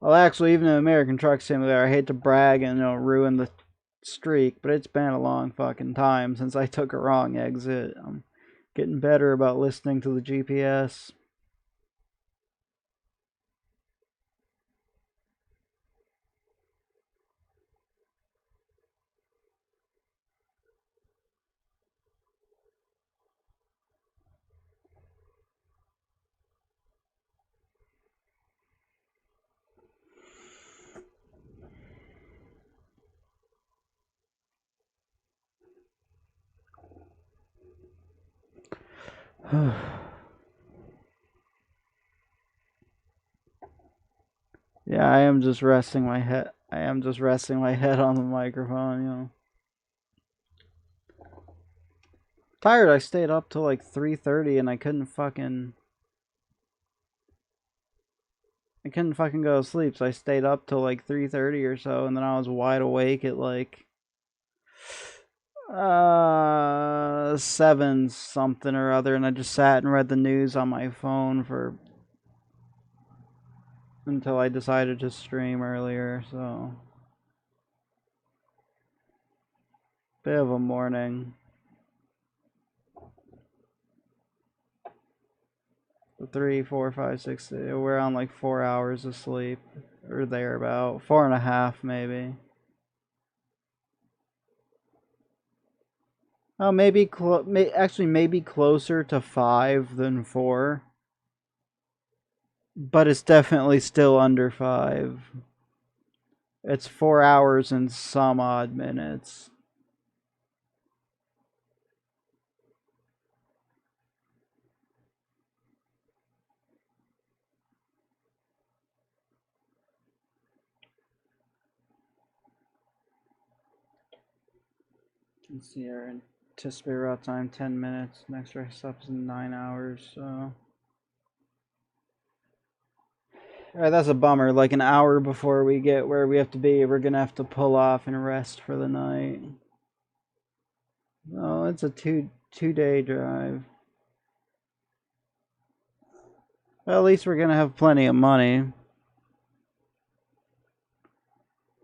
Well, actually, even in American Truck Simulator, I hate to brag and ruin the streak, but it's been a long fucking time since I took a wrong exit. I'm getting better about listening to the GPS. Yeah, I am just resting my head. I am just resting my head on the microphone, Tired, I stayed up till like 3:30 and I couldn't fucking go to sleep, so I stayed up till like 3:30 or so, and then I was wide awake at like 7 something or other, and I just sat and read the news on my phone for until I decided to stream earlier, so bit of a morning. 3, 4, 5, 6. We're on like 4 hours of sleep, or thereabout, 4.5 maybe. Oh, maybe actually maybe closer to 5 than 4, but it's definitely still under 5. It's 4 hours and some odd minutes. Let's see, our anticipated route time 10 minutes. Next rest stop is 9 hours. So, alright, that's a bummer. Like an hour before we get where we have to be, we're gonna have to pull off and rest for the night. Oh, it's a two-day drive. Well, at least we're gonna have plenty of money.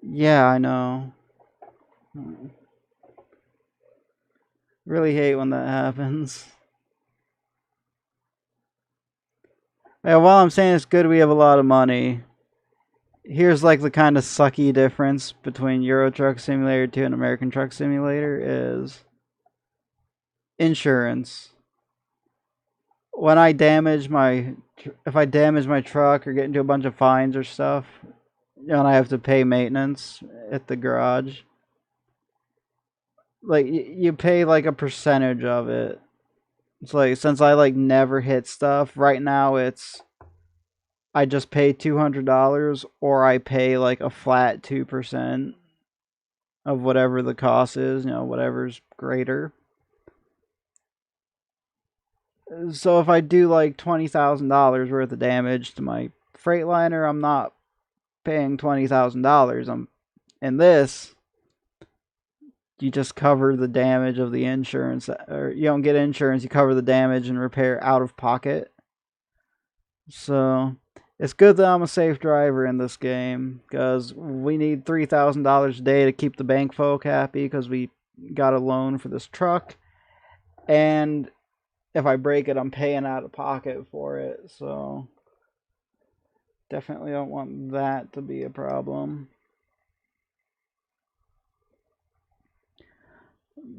Yeah, I know. Really hate when that happens. Yeah, while I'm saying it's good we have a lot of money, here's like the kind of sucky difference between Euro Truck Simulator 2 and American Truck Simulator is insurance. When I damage my if I damage my truck or get into a bunch of fines or stuff, and I have to pay maintenance at the garage, like you pay like a percentage of it. It's like since I like never hit stuff, right now it's I just pay $200 or I pay like a flat 2% of whatever the cost is, whatever's greater. So if I do like $20,000 worth of damage to my Freightliner, I'm not paying $20,000. I'm in this. You just cover the damage of the insurance, or you don't get insurance. You cover the damage and repair out of pocket. So it's good that I'm a safe driver in this game because we need $3,000 a day to keep the bank folk happy because we got a loan for this truck, and if I break it, I'm paying out of pocket for it. So definitely don't want that to be a problem.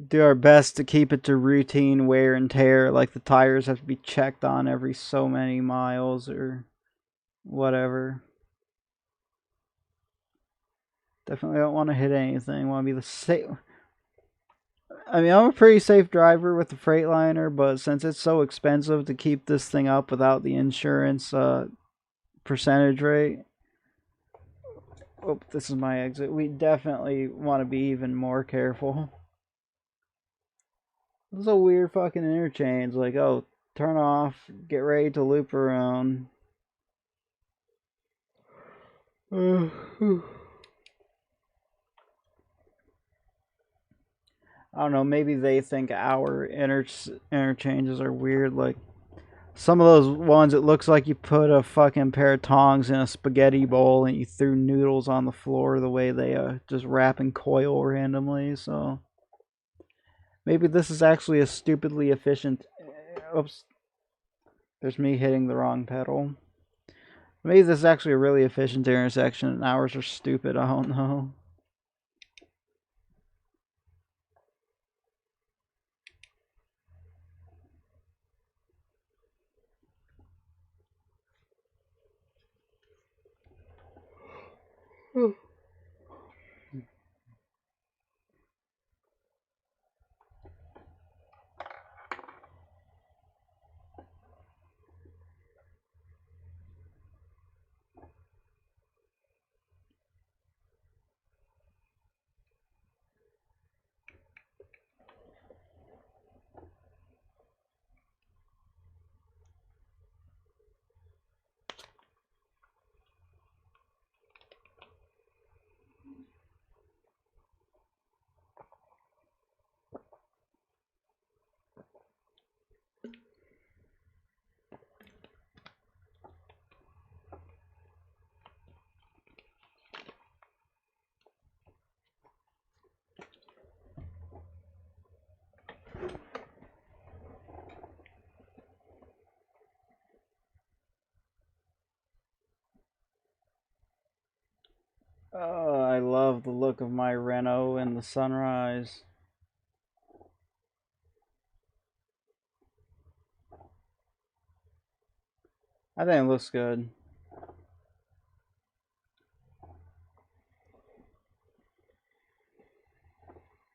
Do our best to keep it to routine wear and tear, like the tires have to be checked on every so many miles or whatever. Definitely don't want to hit anything. Want to be the safe. I mean, I'm a pretty safe driver with the Freightliner, but since it's so expensive to keep this thing up without the insurance percentage rate, oh, this is my exit. We definitely want to be even more careful. This is a weird fucking interchange. Like, oh, turn off, get ready to loop around. I don't know. Maybe they think our interchanges are weird. Like some of those ones, it looks like you put a fucking pair of tongs in a spaghetti bowl and you threw noodles on the floor. The way they just wrap and coil randomly. So maybe this is actually a stupidly efficient. Oops. There's me hitting the wrong pedal. Maybe this is actually a really efficient intersection and ours are stupid. I don't know. Oh, I love the look of my Renault in the sunrise. I think it looks good.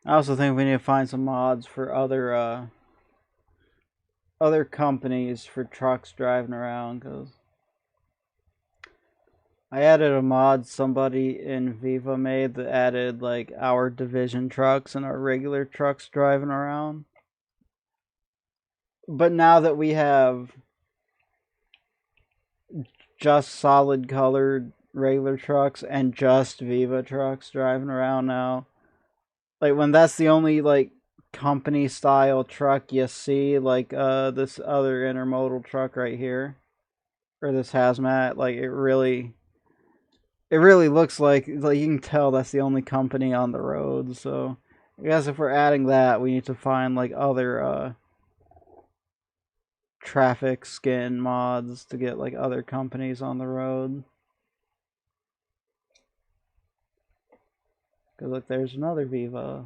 I also think we need to find some mods for other companies for trucks driving around, because I added a mod somebody in Viva made that added like our division trucks and our regular trucks driving around. But now that we have just solid colored regular trucks and just Viva trucks driving around now, like when that's the only like company style truck you see, like this other intermodal truck right here, or this hazmat, like it really looks like you can tell that's the only company on the road. So I guess if we're adding that, we need to find like other traffic skin mods to get like other companies on the road. Cause look, there's another Viva.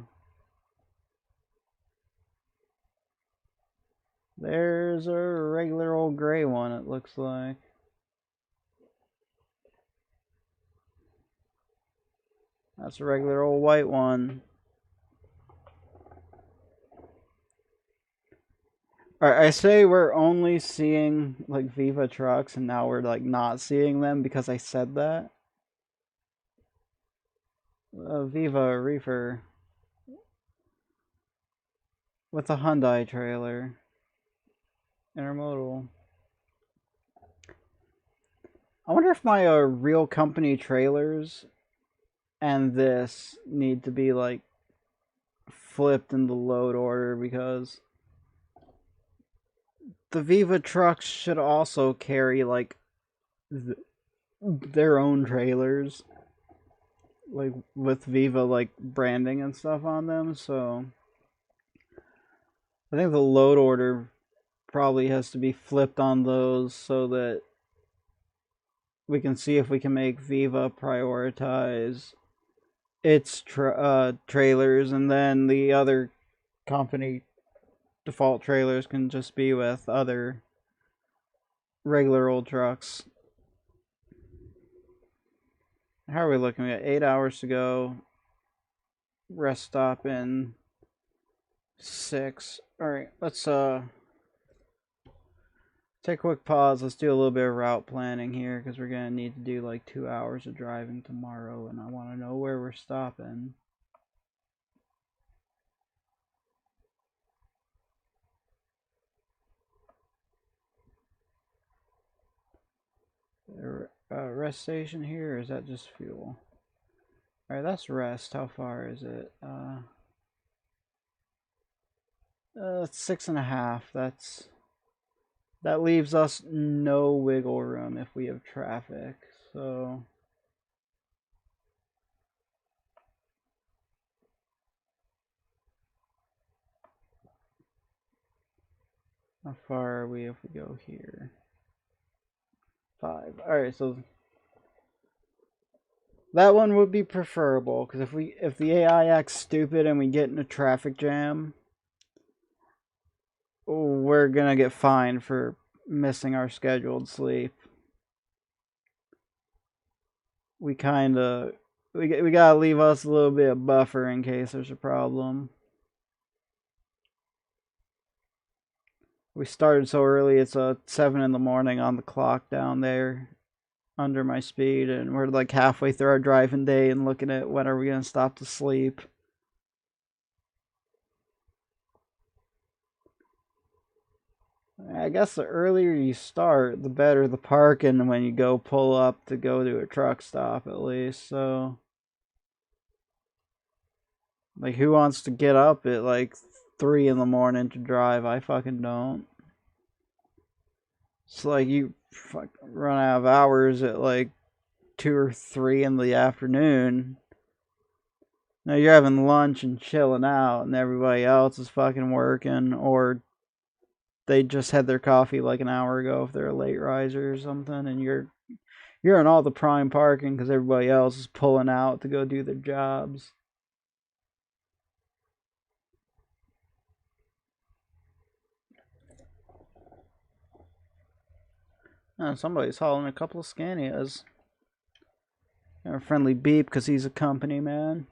There's a regular old gray one, it looks like. That's a regular old white one. Alright, I say we're only seeing like Viva trucks and now we're like not seeing them because I said that. Viva Reefer with a Hyundai trailer. Intermodal. I wonder if my real company trailers and this need to be like flipped in the load order, because the Viva trucks should also carry like their own trailers, like with Viva like branding and stuff on them. So I think the load order probably has to be flipped on those so that we can see if we can make Viva prioritize its trailers, and then the other company default trailers can just be with other regular old trucks. How are we looking? We got 8 hours to go. Rest stop in 6. Alright, let's take a quick pause. Let's do a little bit of route planning here, because we're gonna need to do like 2 hours of driving tomorrow, and I want to know where we're stopping. Rest station here, or is that just fuel? Alright, that's rest. How far is it? It's 6.5. That leaves us no wiggle room if we have traffic. So how far are we if we go here? 5. Alright, so that one would be preferable, because if the AI acts stupid and we get in a traffic jam, we're gonna get fined for missing our scheduled sleep. We gotta leave us a little bit of buffer in case there's a problem. We started so early, it's 7 in the morning on the clock down there under my speed, and we're like halfway through our driving day and looking at when are we gonna stop to sleep. I guess the earlier you start, the better the parking when you go pull up to go to a truck stop, at least. So like, who wants to get up at like 3 in the morning to drive? I fucking don't. It's like you run out of hours at like 2 or 3 in the afternoon. Now you're having lunch and chilling out, and everybody else is fucking working, or they just had their coffee like an hour ago if they're a late riser or something, and you're You're in all the prime parking because everybody else is pulling out to go do their jobs. Somebody's hauling a couple of Scanias. And a friendly beep because he's a company man.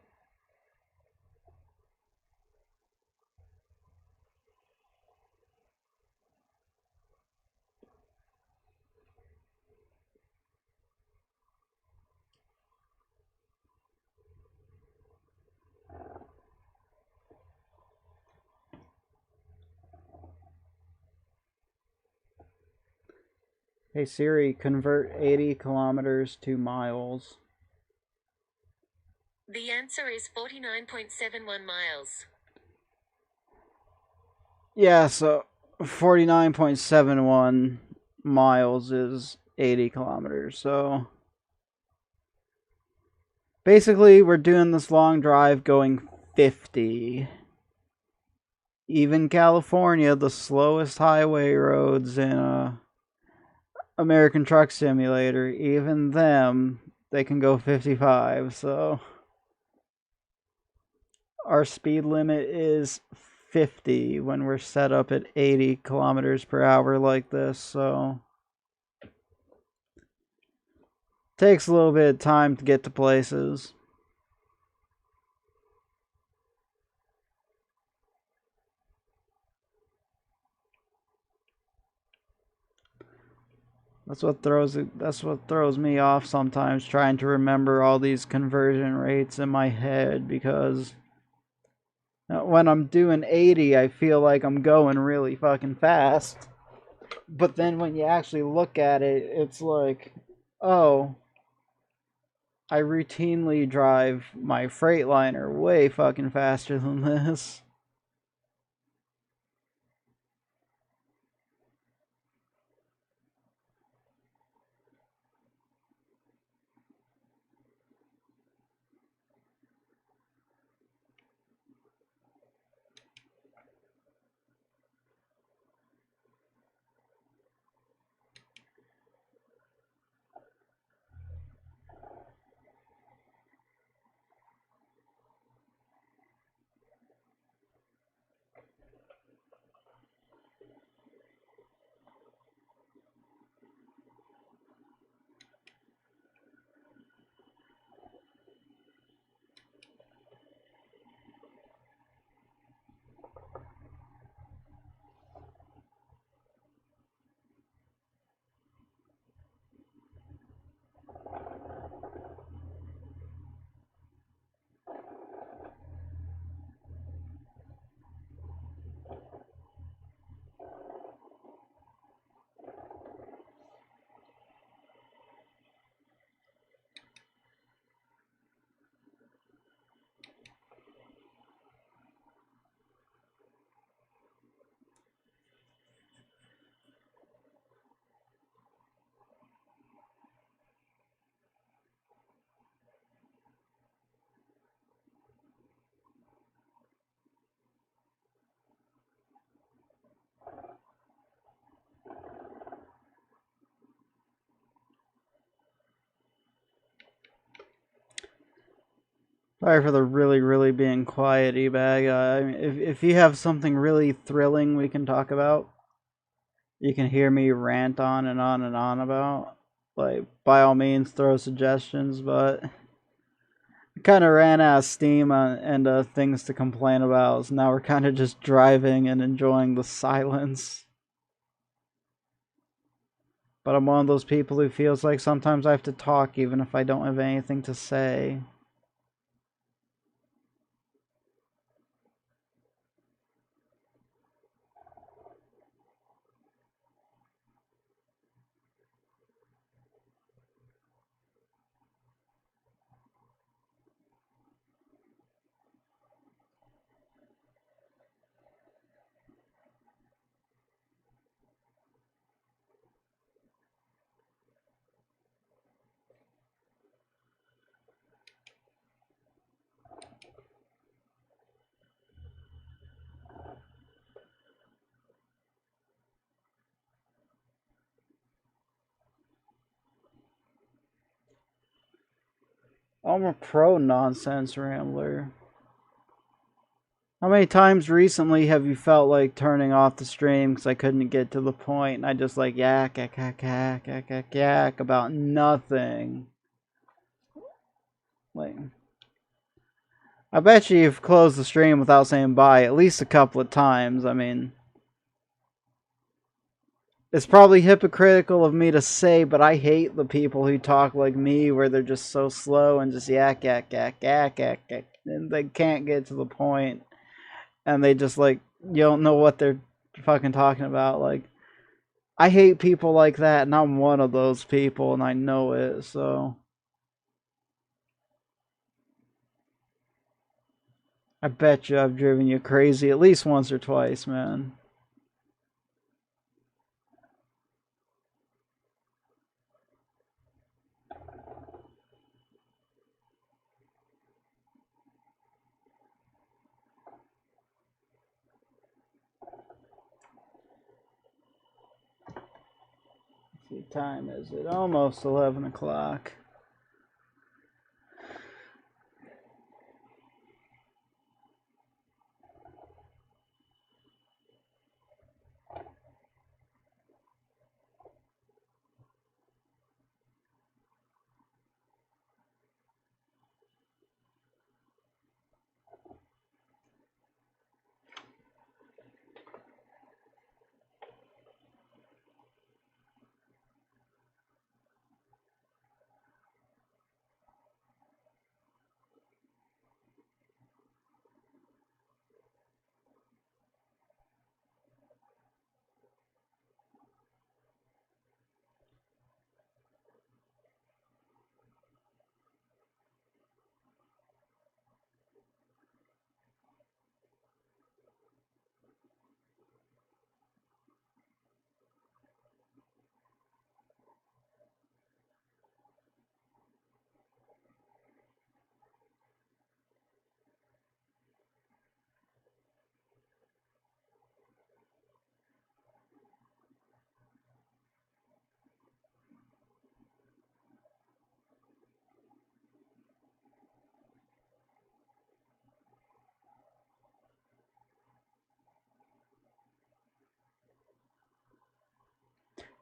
Hey Siri, convert 80 kilometers to miles. The answer is 49.71 miles. Yeah, so 49.71 miles is 80 kilometers. So basically, we're doing this long drive going 50. Even California, the slowest highway roads in American Truck Simulator, even them, they can go 55. So our speed limit is 50 when we're set up at 80 kilometers per hour like this. So takes a little bit of time to get to places. That's what throws me off sometimes, trying to remember all these conversion rates in my head, because when I'm doing 80, I feel like I'm going really fucking fast. But then when you actually look at it, it's like, oh, I routinely drive my Freightliner way fucking faster than this. Sorry for the really being quiet, E-Bag. If you have something really thrilling we can talk about, you can hear me rant on and on and on about, like, by all means, throw suggestions, but I kind of ran out of steam and things to complain about, so now we're kind of just driving and enjoying the silence. But I'm one of those people who feels like sometimes I have to talk even if I don't have anything to say. I'm a pro nonsense rambler. How many times recently have you felt like turning off the stream because I couldn't get to the point and I just like yak, yak, yak, yak, yak, yak, yak about nothing? Like, I bet you've closed the stream without saying bye at least a couple of times. I mean, it's probably hypocritical of me to say, but I hate the people who talk like me where they're just so slow and just yak, yak, yak, yak, yak, yak, and they can't get to the point. And they just like you don't know what they're fucking talking about. Like I hate people like that, and I'm one of those people, and I know it. So I bet you I've driven you crazy at least once or twice, man. What time is it? Almost 11 o'clock.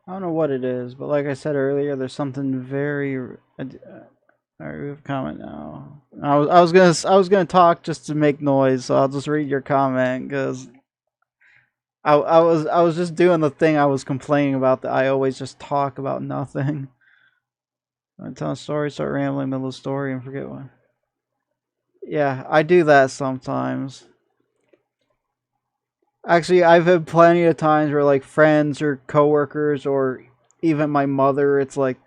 I don't know what it is, but like I said earlier, there's something very. Alright, we have a comment now. I was gonna talk just to make noise, so I'll just read your comment because I was just doing the thing I was complaining about that I always just talk about nothing. I tell a story, start rambling, middle of the story, and forget what. Yeah, I do that sometimes. Actually, I've had plenty of times where like friends or coworkers or even my mother, it's like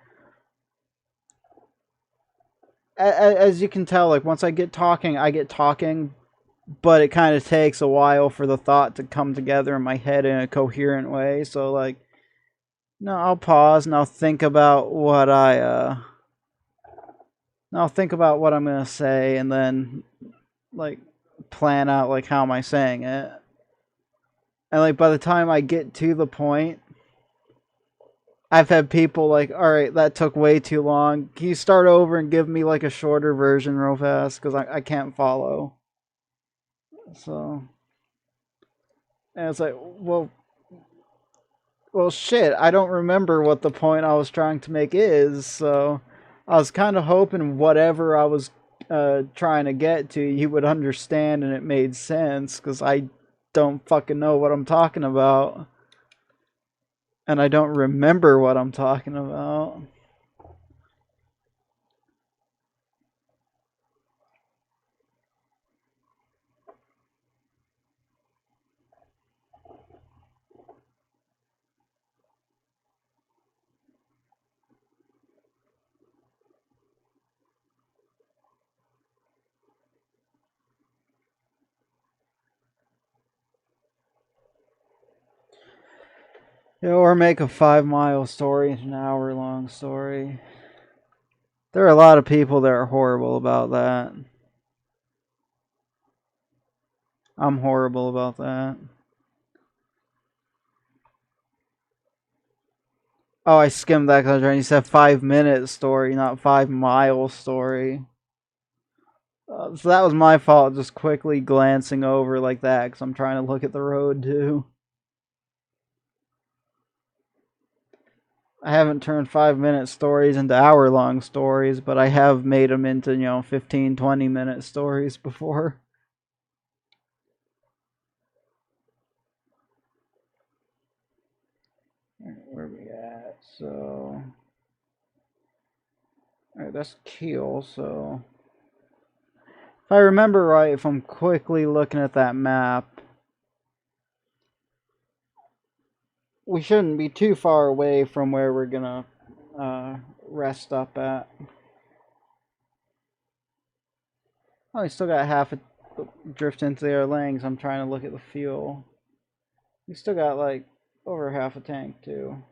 as you can tell, like once I get talking, but it kind of takes a while for the thought to come together in my head in a coherent way. So like, no, I'll pause and I'll think about what I'll think about what I'm gonna say, and then like plan out like how am I saying it, and like by the time I get to the point, I've had people like, all right, that took way too long. Can you start over and give me like a shorter version real fast? Because I can't follow. So, and it's like, well, shit, I don't remember what the point I was trying to make is. So, I was kind of hoping whatever I was trying to get to, you would understand and it made sense. Because I don't fucking know what I'm talking about. And I don't remember what I'm talking about. Yeah, or make a 5 mile story into an hour long story. There are a lot of people that are horrible about that. I'm horrible about that. Oh, I skimmed that because you said 5 minute story, not 5 mile story. So that was my fault, just quickly glancing over like that, because I'm trying to look at the road too. I haven't turned 5-minute stories into hour-long stories, but I have made them into, 15, 20-minute stories before. Where are we at? So, alright, that's Kiel, so if I remember right, if I'm quickly looking at that map, we shouldn't be too far away from where we're gonna rest up at. Oh, we still got half a drift into the other lanes. I'm trying to look at the fuel. We still got like over half a tank too.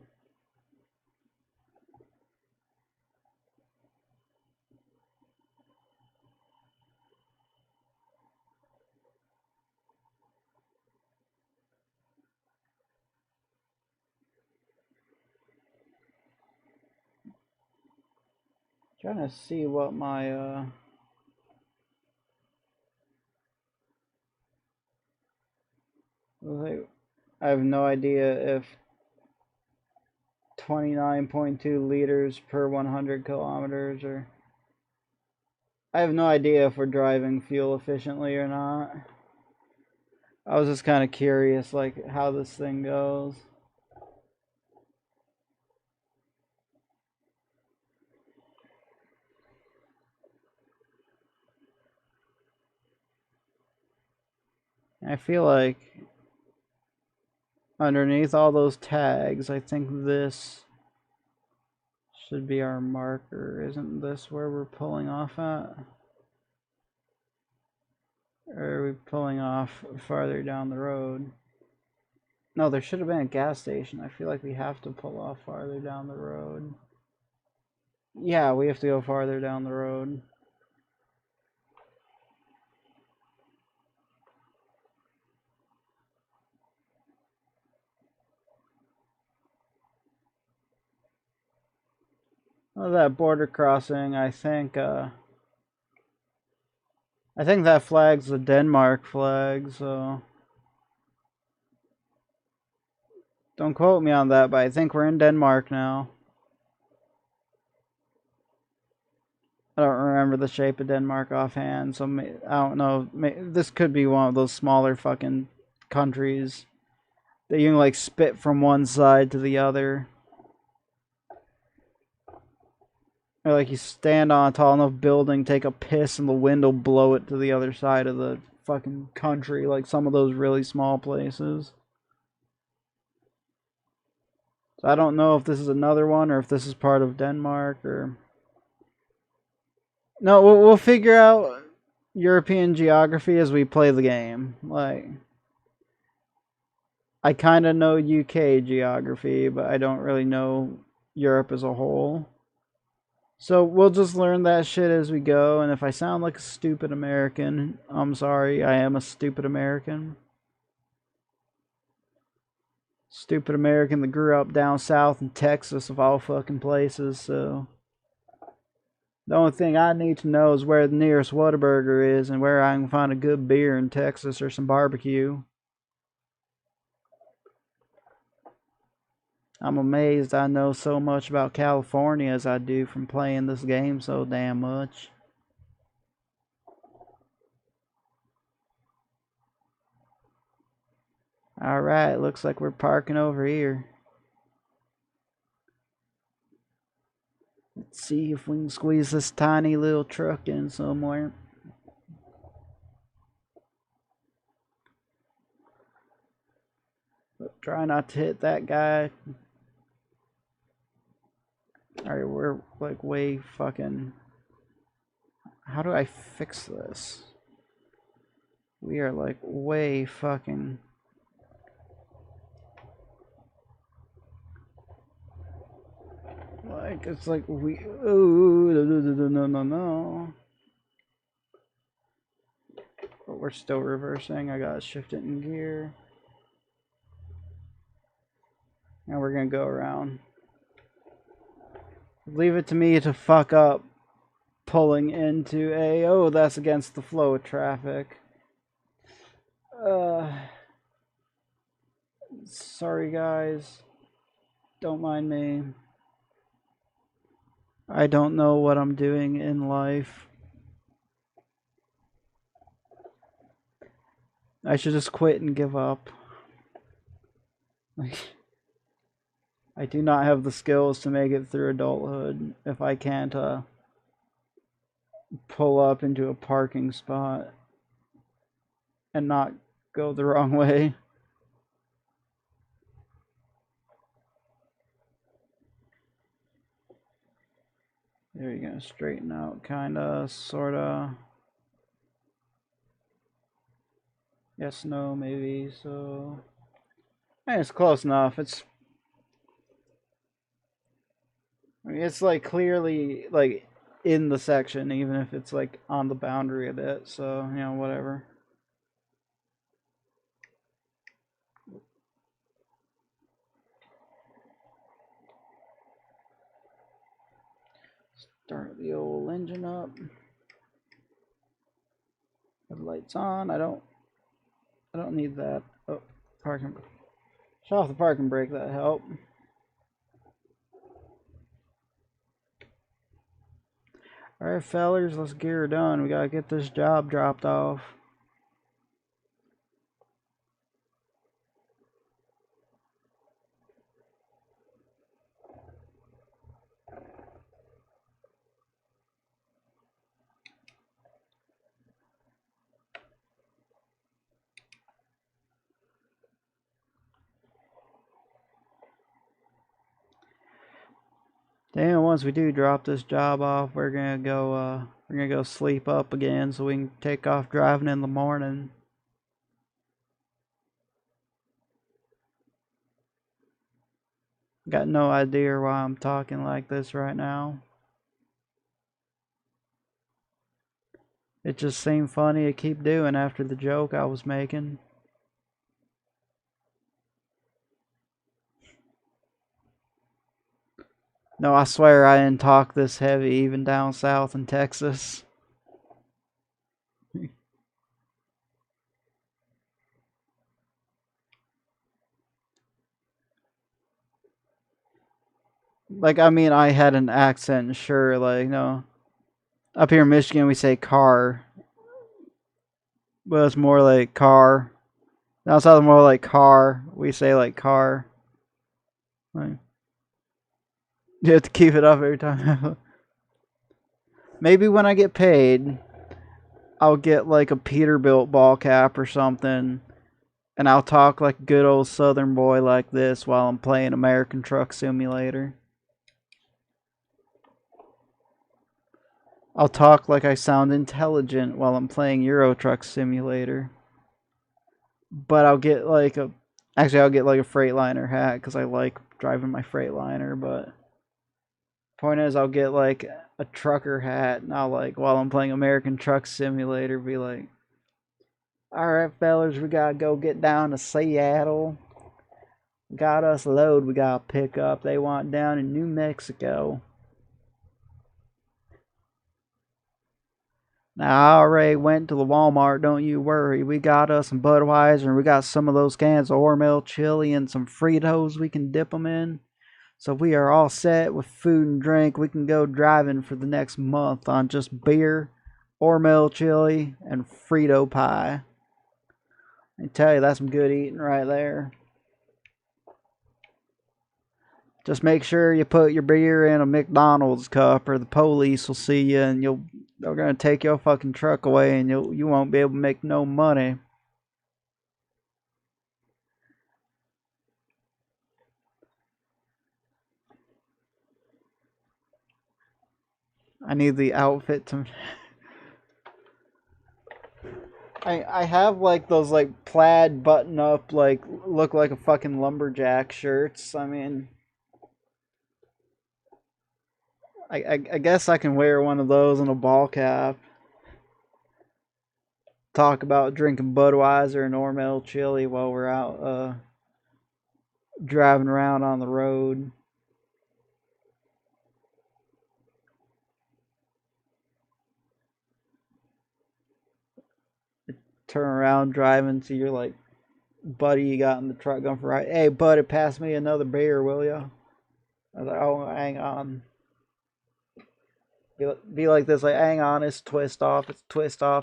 Trying to see what my I have no idea if 29.2 liters per 100 kilometers, or I have no idea if we're driving fuel efficiently or not. I was just kind of curious, like, how this thing goes. I feel like underneath all those tags, I think this should be our marker. Isn't this where we're pulling off at? Or are we pulling off farther down the road? No, there should have been a gas station. I feel like we have to pull off farther down the road. Yeah, we have to go farther down the road. Oh, that border crossing, I think that flag's the Denmark flag, so don't quote me on that, but I think we're in Denmark now. I don't remember the shape of Denmark offhand, so I don't know. This could be one of those smaller fucking countries that you can like spit from one side to the other. Or like you stand on a tall enough building, take a piss, and the wind will blow it to the other side of the fucking country, like some of those really small places. So I don't know if this is another one or if this is part of Denmark or. No, we'll figure out European geography as we play the game. Like, I kind of know UK geography, but I don't really know Europe as a whole. So we'll just learn that shit as we go, and if I sound like a stupid American, I'm sorry, I am a stupid American. Stupid American that grew up down south in Texas, of all fucking places, so. The only thing I need to know is where the nearest Whataburger is and where I can find a good beer in Texas or some barbecue. I'm amazed I know so much about California as I do from playing this game so damn much. Alright, looks like we're parking over here. Let's see if we can squeeze this tiny little truck in somewhere. But try not to hit that guy. Alright, we're like way fucking. How do I fix this? We are like way fucking. Like, it's like we. Oh, no. But we're still reversing. I gotta shift it in gear. And we're gonna go around. Leave it to me to fuck up pulling into a, oh, that's against the flow of traffic. Sorry guys, don't mind me. I don't know what I'm doing in life. I should just quit and give up. I do not have the skills to make it through adulthood if I can't pull up into a parking spot and not go the wrong way. There you go, straighten out, kinda, sorta. Yes, no, maybe, so. Hey, it's close enough. It's like clearly like in the section, even if it's like on the boundary a bit, so, you know, whatever. Start the old engine up. Headlights on. I don't need that. Oh, parking. Shut off the parking brake, that helped. Alright, fellers, let's get her done. We gotta get this job dropped off. Then once we do drop this job off, we're gonna go sleep up again so we can take off driving in the morning. Got no idea why I'm talking like this right now. It just seemed funny to keep doing after the joke I was making. No, I swear I didn't talk this heavy even down south in Texas. Like, I mean, I had an accent, sure, like, no. Up here in Michigan, we say car. But it's more like car. Down south, more like car. We say, like, car. Like, you have to keep it up every time. Maybe when I get paid, I'll get, like, a Peterbilt ball cap or something. And I'll talk like a good old southern boy like this while I'm playing American Truck Simulator. I'll talk like I sound intelligent while I'm playing Euro Truck Simulator. But I'll get like a... Actually, I'll get like a Freightliner hat because I like driving my Freightliner, but... Point is, I'll get like a trucker hat and I'll like, while I'm playing American Truck Simulator, be like... Alright, fellas, we gotta go get down to Seattle. Got us a load we gotta pick up. They want down in New Mexico. Now, I already went to the Walmart, don't you worry. We got us some Budweiser, and we got some of those cans of Hormel chili and some Fritos we can dip them in. So we are all set with food and drink. We can go driving for the next month on just beer, Hormel chili, and Frito pie. I tell you, that's some good eating right there. Just make sure you put your beer in a McDonald's cup or the police will see you and they're gonna take your fucking truck away and you won't be able to make no money. I need the outfit to... I have like those like plaid button up like look like a fucking lumberjack shirts. I mean, I guess I can wear one of those and a ball cap. Talk about drinking Budweiser and Hormel chili while we're out driving around on the road. turn around driving to your like buddy you got in the truck going for a ride. Hey, buddy, pass me another beer, will ya? I was like, oh, hang on. Be like this, like, hang on, it's twist off,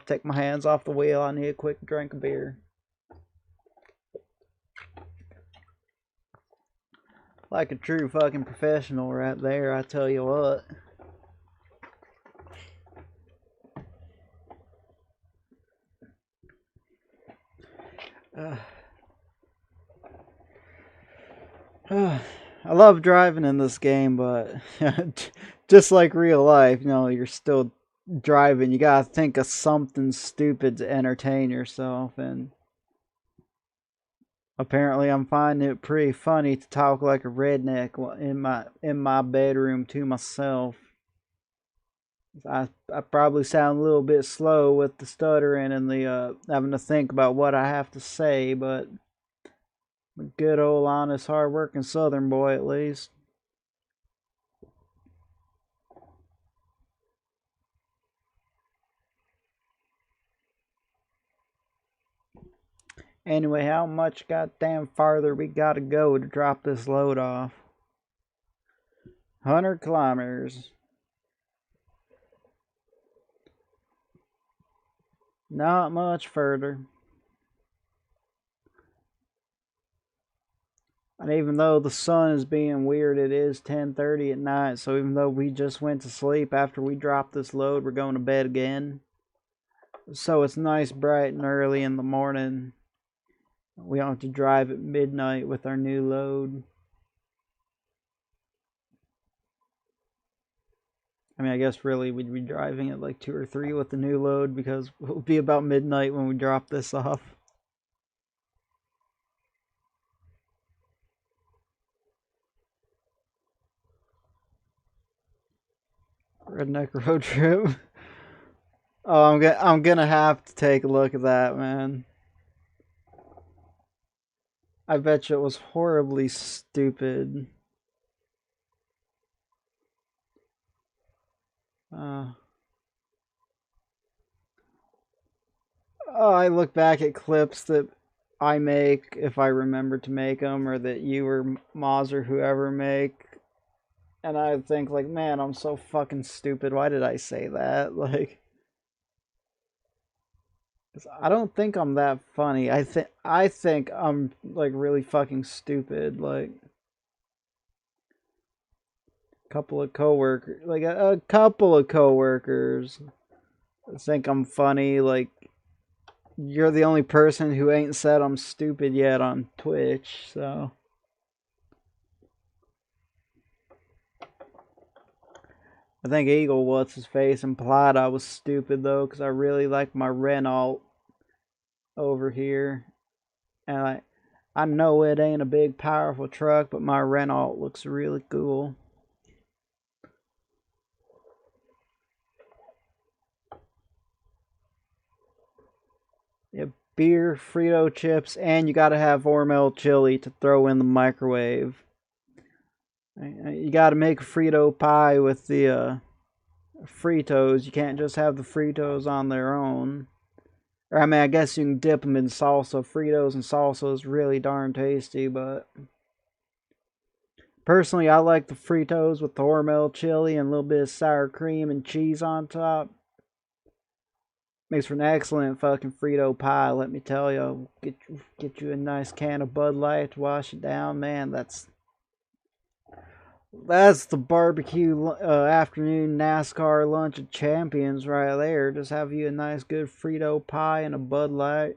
take my hands off the wheel, I need a quick drink of beer. Like a true fucking professional right there, I tell you what. I love driving in this game, but just like real life, you know, you're still driving. You gotta think of something stupid to entertain yourself, and apparently I'm finding it pretty funny to talk like a redneck in my bedroom to myself. I probably sound a little bit slow with the stuttering and the having to think about what I have to say, but a good old honest hard-working southern boy at least. Anyway, how much goddamn farther we gotta go to drop this load off? 100 kilometers. Not much further. And even though the sun is being weird, it is 10:30 at night, so even though we just went to sleep after we dropped this load, we're going to bed again. So it's nice bright and early in the morning. We don't have to drive at midnight with our new load. I mean, I guess really we'd be driving at like 2 or 3 with the new load because it'll be about midnight when we drop this off. Redneck road trip. Oh, I'm gonna have to take a look at that, man. I bet you it was horribly stupid. Uh, oh, I look back at clips that I make if I remember to make them, or that you or Moz or whoever make, and I think like, man, I'm so fucking stupid. Why did I say that? Like, I don't think I'm that funny. I think I'm like really fucking stupid. Like, a couple of coworkers think I'm funny. Like, you're the only person who ain't said I'm stupid yet on Twitch, so. I think Eagle What's His Face implied I was stupid though, because I really like my Renault over here. And I know it ain't a big, powerful truck, but my Renault looks really cool. Yeah, beer, Frito chips, and you gotta have Hormel chili to throw in the microwave. You gotta make a Frito pie with the Fritos. You can't just have the Fritos on their own. Or, I mean, I guess you can dip them in salsa. Fritos and salsa is really darn tasty, but personally, I like the Fritos with the Hormel chili and a little bit of sour cream and cheese on top. Makes for an excellent fucking Frito pie, let me tell you. Get you a nice can of Bud Light to wash it down, man. That's the barbecue afternoon NASCAR lunch of champions right there. Just have you a nice good Frito pie and a Bud Light.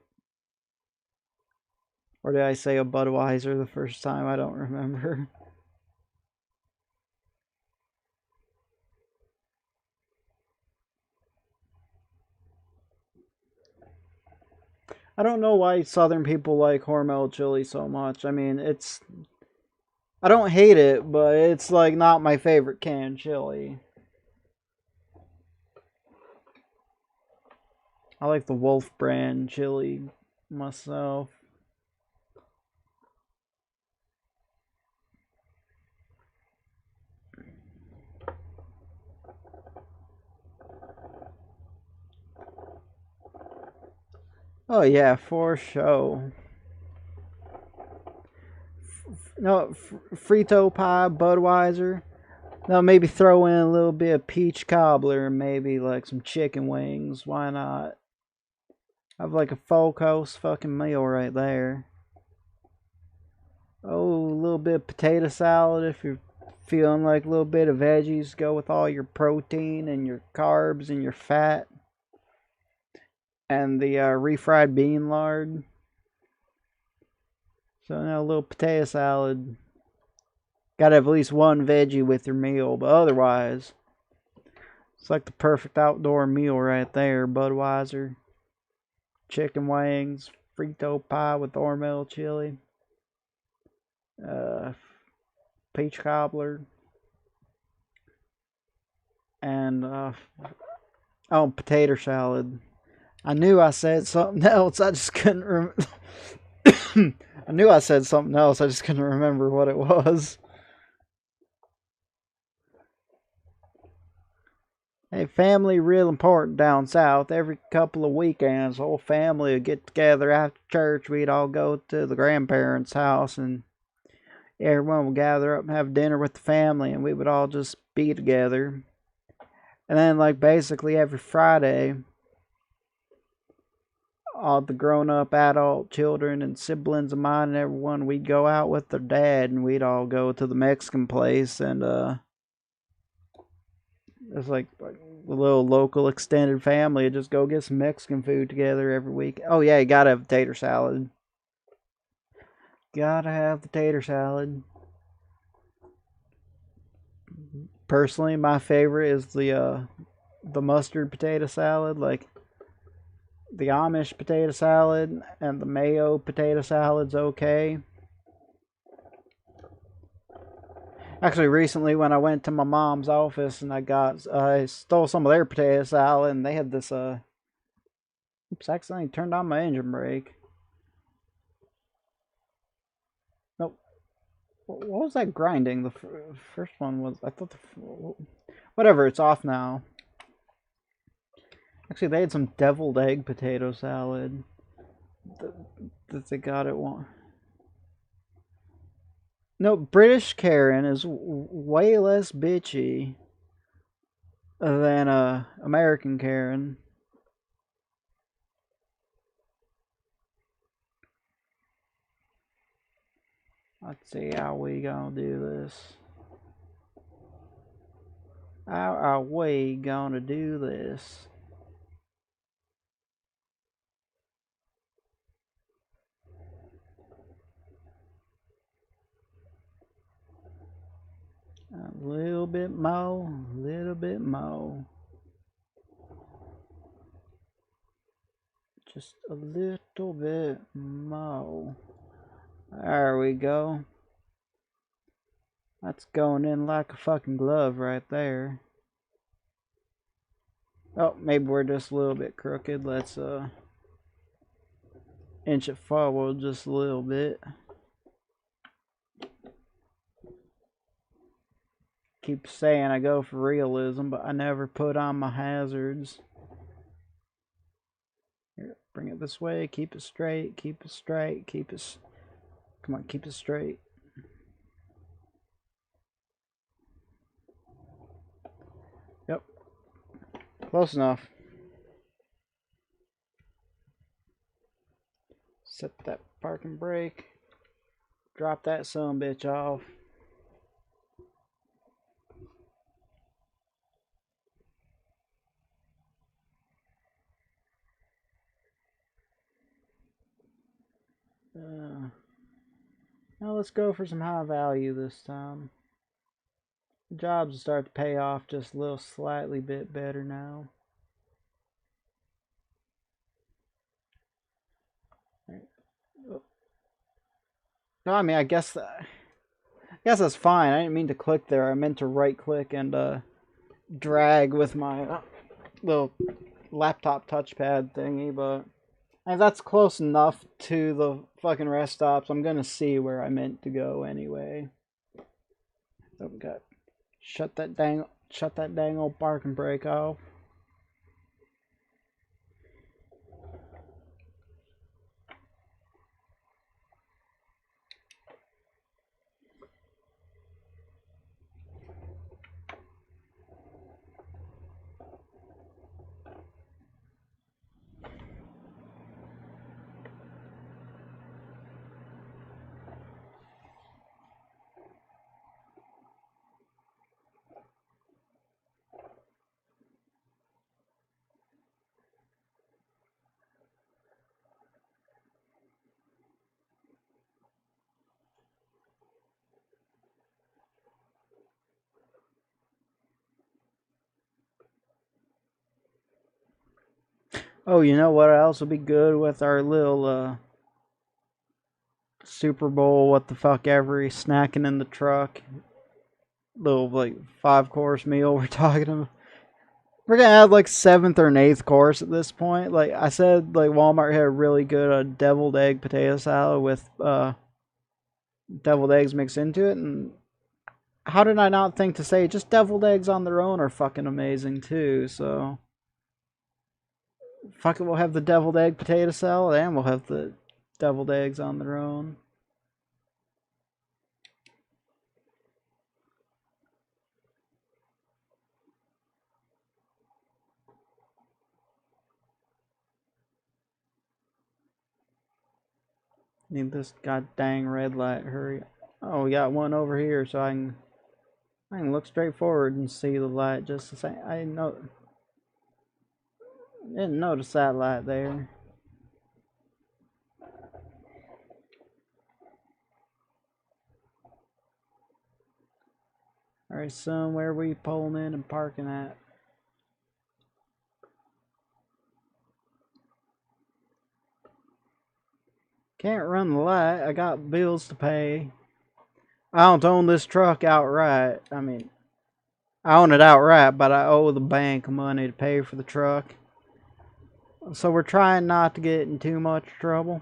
Or did I say a Budweiser the first time? I don't remember. I don't know why Southern people like Hormel chili so much. I mean, I don't hate it, but it's like not my favorite canned chili. I like the Wolf brand chili myself. Oh yeah, for sure. No, Frito pie, Budweiser. No, maybe throw in a little bit of peach cobbler, maybe like some chicken wings. Why not? Have like a full course fucking meal right there. Oh, a little bit of potato salad if you're feeling like a little bit of veggies. Go with all your protein and your carbs and your fat and the refried bean lard. So now a little potato salad. Gotta have at least one veggie with your meal, but otherwise, it's like the perfect outdoor meal right there. Budweiser, chicken wings, Frito pie with Hormel chili, uh, peach cobbler, and potato salad. I knew I said something else. I just couldn't remember. I knew I said something else. I just couldn't remember what it was. Hey, family real important down south. Every couple of weekends, the whole family would get together after church. We'd all go to the grandparents' house, and everyone would gather up and have dinner with the family, and we would all just be together. And then, like, basically every Friday, all the grown-up adult children and siblings of mine and everyone, we'd go out with their dad, and we'd all go to the Mexican place, and it's like a little local extended family. Just go get some Mexican food together every week. Oh yeah, you gotta have tater salad. Gotta have the tater salad. Personally, my favorite is the mustard potato salad, like the Amish potato salad and the mayo potato salad's okay. Actually, recently when I went to my mom's office and I stole some of their potato salad, and they had this oops, I accidentally turned on my engine brake. Nope. What was that grinding? The first one was, I thought whatever. It's off now. Actually, they had some deviled egg potato salad that they got at one. No, British Karen is way less bitchy than American Karen. Let's see how we gonna do this. How are we gonna do this? A little bit more, a little bit more. Just a little bit more. There we go. That's going in like a fucking glove right there. Oh, maybe we're just a little bit crooked. Let's inch it forward just a little bit. Keep saying I go for realism, but I never put on my hazards. Here, bring it this way. Keep it straight. Keep it straight. Keep it. Come on, keep it straight. Yep. Close enough. Set that parking brake. Drop that son bitch off. Now let's go for some high value this time. The jobs start to pay off just a little slightly bit better now. No, I mean, I guess that's fine. I didn't mean to click there. I meant to right click and drag with my little laptop touchpad thingy, but if that's close enough to the fucking rest stops, I'm gonna see where I meant to go anyway. Oh god. Shut that dang old parking brake off. Oh, you know what else would be good with our little Super Bowl, what the fuck ever, snacking in the truck, little like 5 course meal we're talking about. We're gonna have like seventh or eighth course at this point. Like I said, like Walmart had a really good deviled egg potato salad with deviled eggs mixed into it, and how did I not think to say just deviled eggs on their own are fucking amazing too? So fuck it, we'll have the deviled egg potato salad and we'll have the deviled eggs on their own. Need this god dang red light. Hurry. Oh, we got one over here, so I can look straight forward and see the light just the same. Didn't notice that light there. Alright, son, where are we pulling in and parking at? Can't run the light. I got bills to pay. I don't own this truck outright. I mean, I own it outright, but I owe the bank money to pay for the truck. So we're trying not to get in too much trouble.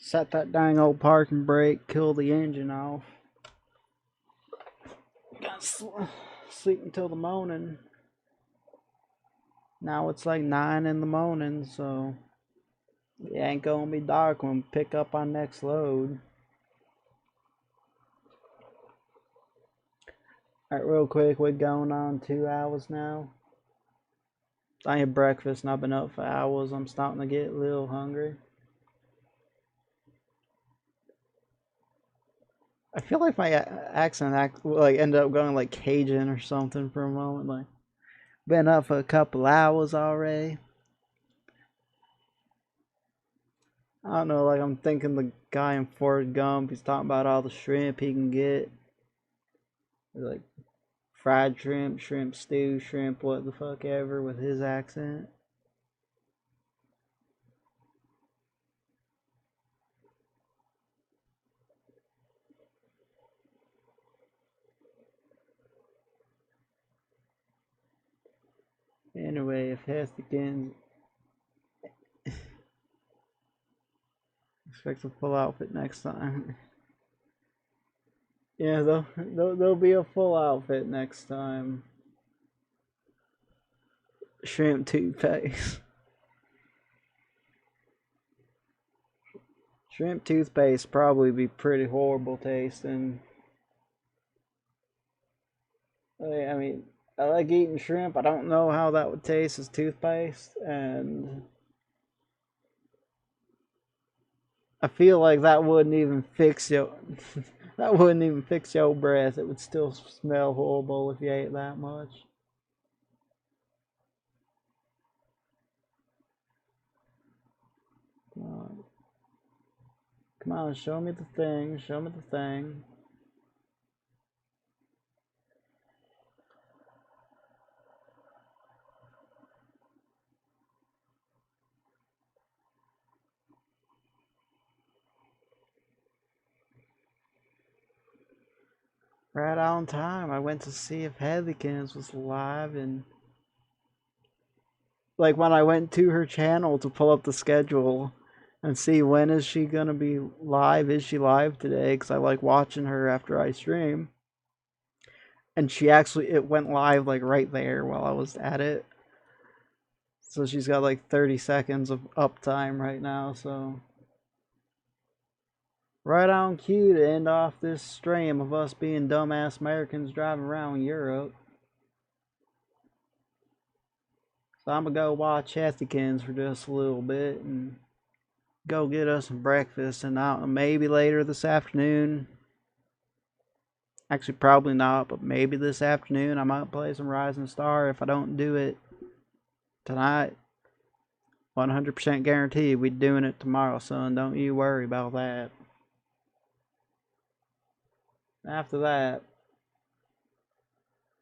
Set that dang old parking brake, kill the engine off. Got sleep until the morning. Now it's like 9 in the morning, so it ain't gonna be dark when we pick up our next load. Alright, real quick, we're going on 2 hours now. I had breakfast and I've been up for hours. I'm starting to get a little hungry. I feel like my accent like ended up going like Cajun or something for a moment. Like, been up for a couple hours already. I don't know, like I'm thinking the guy in Forrest Gump, he's talking about all the shrimp he can get. Like fried shrimp, shrimp stew, shrimp what the fuck ever with his accent. Anyway, if Hestikins expects a full outfit next time. Yeah, there'll be a full outfit next time. Shrimp toothpaste. Shrimp toothpaste probably be pretty horrible tasting. I mean, I like eating shrimp. I don't know how that would taste as toothpaste, and I feel like that wouldn't even fix your that wouldn't even fix your breath. It would still smell horrible if you ate that much. Come on. Come on, show me the thing. Show me the thing. Right on time. I went to see if Heatherkins was live, and like when I went to her channel to pull up the schedule and see when is she gonna be live, is she live today? Because I like watching her after I stream, and it went live like right there while I was at it. So she's got like 30 seconds of uptime right now. So right on cue to end off this stream of us being dumbass Americans driving around Europe. So I'm gonna go watch Ethicans for just a little bit and go get us some breakfast, and maybe later this afternoon. Actually, probably not, but maybe this afternoon I might play some Rising Star. If I don't do it tonight, 100% guarantee we're doing it tomorrow, son. Don't you worry about that. After that,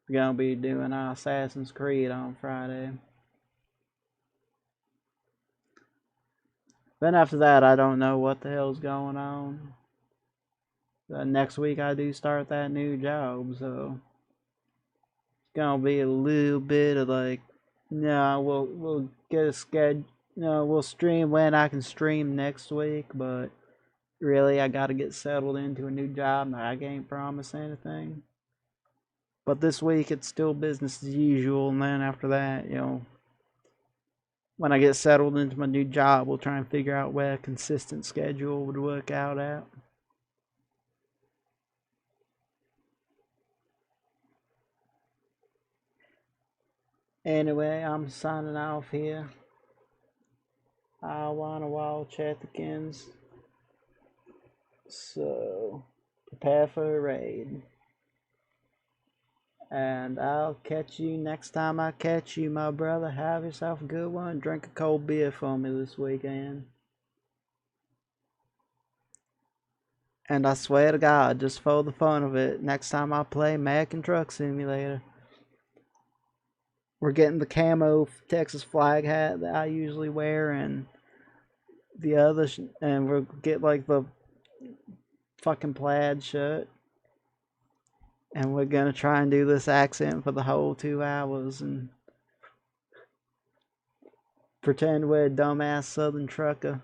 we're gonna be doing Assassin's Creed on Friday. Then after that, I don't know what the hell's going on. Next week I do start that new job, so it's gonna be a little bit of like, no, we'll get a schedule. No, we'll stream when I can stream next week, but really I gotta get settled into a new job, and I can't promise anything. But this week it's still business as usual, and then after that, when I get settled into my new job, we'll try and figure out where a consistent schedule would work out at. Anyway, I'm signing off here. I wanna watch Ethicans. So prepare for a raid. And I'll catch you next time I catch you, my brother. Have yourself a good one. Drink a cold beer for me this weekend. And I swear to God, just for the fun of it, next time I play American Truck Simulator, we're getting the camo Texas flag hat that I usually wear, and the other, and we'll get like the fucking plaid shirt. And we're gonna try and do this accent for the whole 2 hours and pretend we're a dumbass southern trucker.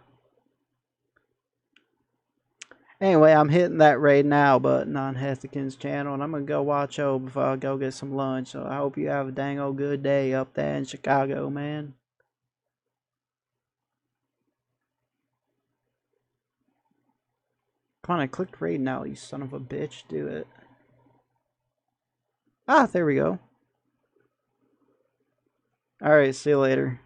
Anyway, I'm hitting that raid now button on Hethikin's channel, and I'm gonna go watch O before I go get some lunch. So I hope you have a dang old good day up there in Chicago, man. Come on, I clicked raid now, you son of a bitch. Do it. Ah, there we go. Alright, see you later.